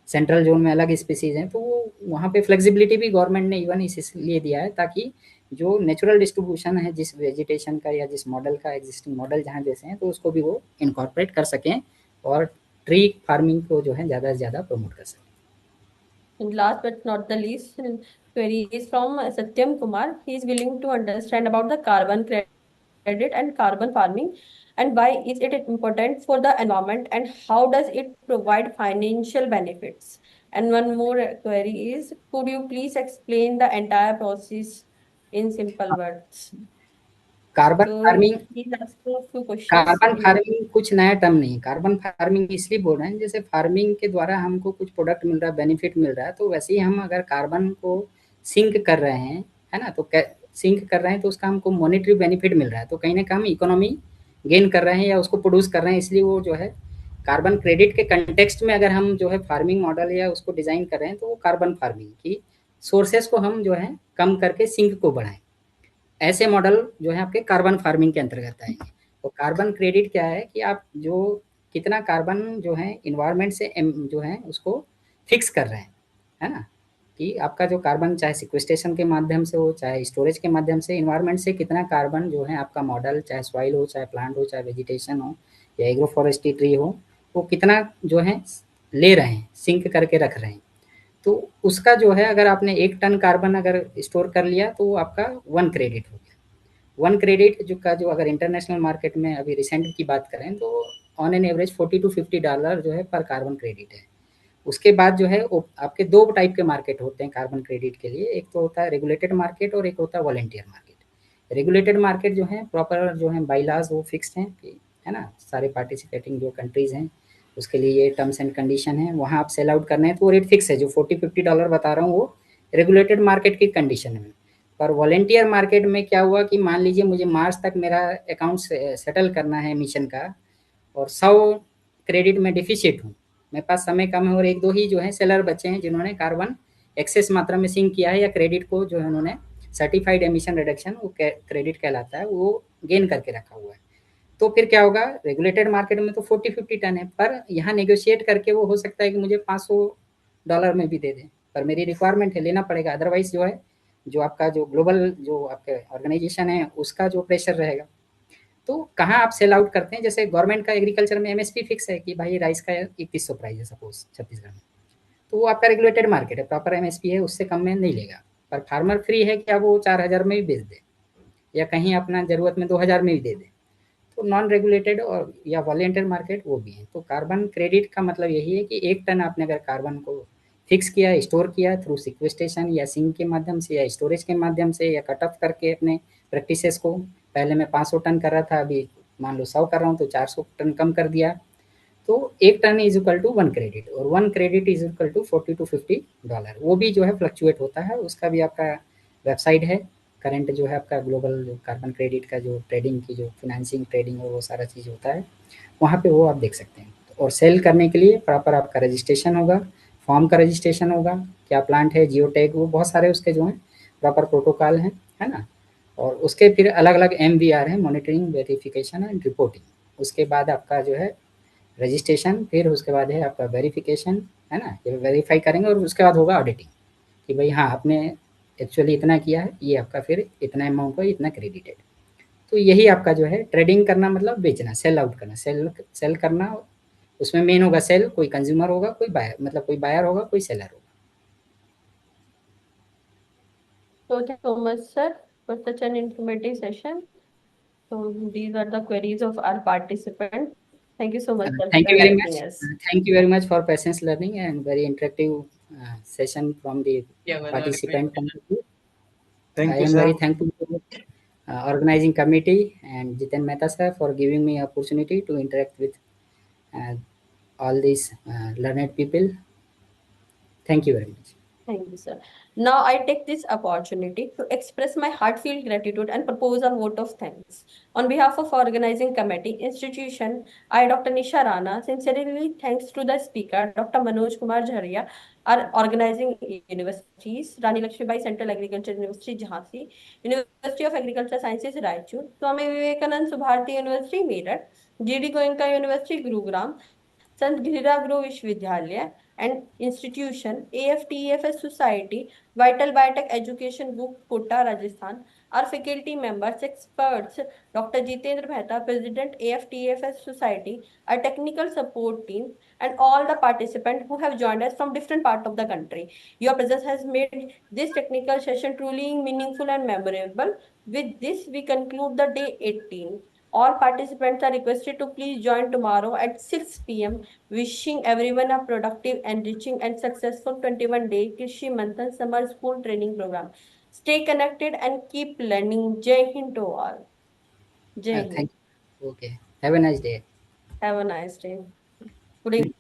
S2: सेंट्रल जोन में अलग स्पीसीज़ हैं, तो वो वहाँ पे फ्लेक्सिबिलिटी भी गवर्नमेंट ने इवन इसलिए दिया है ताकि जो नेचुरल डिस्ट्रीब्यूशन है जिस वेजिटेशन का या जिस मॉडल का, एग्जिस्टिंग मॉडल जहाँ जैसे हैं, तो उसको भी वो इनकॉर्पोरेट कर सकें और ट्री फार्मिंग को जो है ज़्यादा से ज़्यादा प्रमोट कर सकें।
S1: And last but not the least, query is from Satyam Kumar. He is willing to understand about the carbon credit and carbon farming, and why is it important for the environment, and how does it provide financial benefits? And one more query is, could you please explain the entire process in simple words?
S2: Carbon
S1: So
S2: farming,
S1: he's asking a few questions.
S2: Carbon farming कुछ नया term नहीं, carbon farming इसलिए बोल रहे हैं जैसे farming के द्वारा हमको कुछ प्रोडक्ट मिल रहा है, बेनिफिट मिल रहा है, तो वैसे ही हम अगर कार्बन को सिंक कर रहे हैं, है ना, तो सिंक कर रहे हैं तो उसका हमको मॉनेटरी बेनिफिट मिल रहा है, तो कहीं ना कहीं इकोनॉमी गेन कर रहे हैं या उसको प्रोड्यूस कर रहे हैं, इसलिए वो जो है कार्बन क्रेडिट के कंटेक्स्ट में अगर हम जो है फार्मिंग मॉडल या उसको डिजाइन कर रहे हैं तो वो कार्बन फार्मिंग की सोर्सेस को हम जो है कम करके सिंक को बढ़ाएं, ऐसे मॉडल जो है आपके कार्बन फार्मिंग के अंतर्गत आएंगे। तो कार्बन क्रेडिट क्या है कि आप जो कितना कार्बन जो है इन्वायरमेंट से जो है उसको फिक्स कर रहे हैं, है ना, कि आपका जो कार्बन चाहे सिक्वेस्टेशन के माध्यम से हो, चाहे स्टोरेज के माध्यम से, इन्वायरमेंट से कितना कार्बन जो है आपका मॉडल, चाहे सॉइल हो, चाहे प्लांट हो, चाहे वेजिटेशन हो या एग्रो फॉरेस्ट्री ट्री हो, वो कितना जो है ले रहे हैं, सिंक करके रख रहे हैं। तो उसका जो है अगर आपने 1 टन कार्बन अगर स्टोर कर लिया तो वो आपका 1 क्रेडिट हो गया। 1 क्रेडिट जो अगर इंटरनेशनल मार्केट में अभी रिसेंट की बात करें तो ऑन एन एवरेज $40 to $50 जो है पर कार्बन क्रेडिट है। उसके बाद जो है आपके 2 टाइप के मार्केट होते हैं कार्बन क्रेडिट के लिए, एक तो होता है रेगुलेटेड मार्केट और एक होता है वॉलंटियर मार्केट। रेगुलेटेड मार्केट जो है प्रॉपर जो है बाय लॉज वो फिक्स्ड हैं, है ना, सारे पार्टिसिपेटिंग जो कंट्रीज़ हैं उसके लिए ये टर्म्स एंड कंडीशन है, वहाँ आप सेल आउट करना है तो रेट फिक्स है, जो $40-50 बता रहा हूँ वो रेगुलेटेड मार्केट की कंडीशन है। पर वॉलंटियर मार्केट में क्या हुआ कि मान लीजिए मुझे मार्च तक मेरा अकाउंट सेटल करना है मिशन का और 100 क्रेडिट में डिफिशिट हूँ, मेरे पास समय कम है और 1-2 ही जो है सेलर बचे हैं जिन्होंने कार्बन एक्सेस मात्रा में सिंक किया है या क्रेडिट को जो है उन्होंने सर्टिफाइड एमिशन रिडक्शन वो क्रेडिट कहलाता है वो गेन करके रखा हुआ है। तो फिर क्या होगा, रेगुलेटेड मार्केट में तो 40-50 टन है, पर यहाँ नेगोशिएट करके वो हो सकता है कि मुझे $500 में भी दे दें, पर मेरी रिक्वायरमेंट है, लेना पड़ेगा, अदरवाइज जो है जो आपका जो ग्लोबल जो आपके ऑर्गेनाइजेशन है उसका जो प्रेशर रहेगा। तो कहाँ आप सेल आउट करते हैं, जैसे गवर्नमेंट का एग्रीकल्चर में एमएसपी फिक्स है कि भाई राइस का 2100 प्राइस है सपोज छत्तीसगढ़ में, तो वो आपका रेगुलेटेड मार्केट है, प्रॉपर एमएसपी है, उससे कम में नहीं लेगा। पर फार्मर फ्री है कि अब वो 4,000 में भी बेच दे या कहीं अपना ज़रूरत में 2,000 में भी दे दे। तो नॉन रेगुलेटेड और या वॉलंटियर मार्केट वो भी है। तो कार्बन क्रेडिट का मतलब यही है कि 1 टन आपने अगर कार्बन को फिक्स किया, स्टोर किया थ्रू सिक्वेस्टेशन या सिंक के माध्यम से या स्टोरेज के माध्यम से या कट ऑफ करके अपने प्रैक्टिसेस को, पहले मैं 500 टन कर रहा था, अभी मान लो 100 कर रहा हूँ तो 400 टन कम कर दिया, तो 1 ton is equal to 1 credit और 1 credit is equal to $40 to $50। वो भी जो है फ्लक्चुएट होता है, उसका भी आपका वेबसाइट है करंट जो है आपका ग्लोबल जो कार्बन क्रेडिट का जो ट्रेडिंग की जो फाइनेंसिंग ट्रेडिंग है वो सारा चीज़ होता है, वहाँ पे वो आप देख सकते हैं। और सेल करने के लिए प्रॉपर आपका रजिस्ट्रेशन होगा, फॉर्म का रजिस्ट्रेशन होगा, क्या प्लांट है, जियो टैग, वो बहुत सारे उसके जो हैं प्रॉपर प्रोटोकॉल हैं, है ना। और उसके फिर अलग-अलग MVR हैं, मॉनिटरिंग, वेरिफिकेशन एंड रिपोर्टिंग। उसके बाद आपका जो है रजिस्ट्रेशन, फिर उसके बाद है आपका वेरिफिकेशन, है ना, ये वेरीफाई करेंगे और उसके बाद होगा ऑडिटिंग कि भाई हाँ आपने एक्चुअली इतना किया है, ये आपका फिर इतना अमाउंट का इतना क्रेडिटेड। तो यही आपका जो है ट्रेडिंग करना मतलब बेचना, सेल आउट करना, सेल करना, उसमें मेन होगा सेल, कोई कंज्यूमर होगा, कोई बायर, मतलब कोई बायर होगा, कोई सेलर होगा।
S1: So thank you so much, sir, for such an informative session. So these are the queries of our participants. Thank you so much, sir,
S2: Thank
S1: for
S2: you very
S1: enlightening
S2: much.
S1: us.
S2: Thank you very much for patience learning and very interactive session from the participant point of view.
S3: Thank
S2: I
S3: you,
S2: am
S3: sir.
S2: very thankful to organizing committee and Jiten Mehta sir for giving me opportunity to interact with uh, all these learned people. Thank you very much.
S1: Thank you, sir. Now I take this opportunity to express my heartfelt gratitude and propose a vote of thanks. On behalf of organizing committee, institution, I, Dr. Nisha Rana, sincerely thanks to the speaker, Dr. Manoj Kumar Jharia, our organizing universities, Rani Lakshmibai Central Agriculture University, Jhansi, University of Agriculture Sciences, Raichur, Swami Vivekanand Subharti University, Meerut, GD Goenka University, Gurugram, संत गिरिराज गुरु विश्वविद्यालय and institution AFTEFS Society, Vital Biotech Education Group, Kota, Rajasthan. Our faculty members, experts, Dr. Jitendra Mehta, President AFTEFS Society, our technical support team, and all the participants who have joined us from different parts of the country. Your presence has made this technical session truly meaningful and memorable. With this, we conclude the day 18. All participants are requested to please join tomorrow at 6 p.m. Wishing everyone a productive, enriching, and successful 21-day Krishi Manthan Summer School Training Program. Stay connected and keep learning. Jai Hind to all. Jai Hind.
S2: Thank you. Okay. Have a nice day.
S1: Have a nice day. Good evening.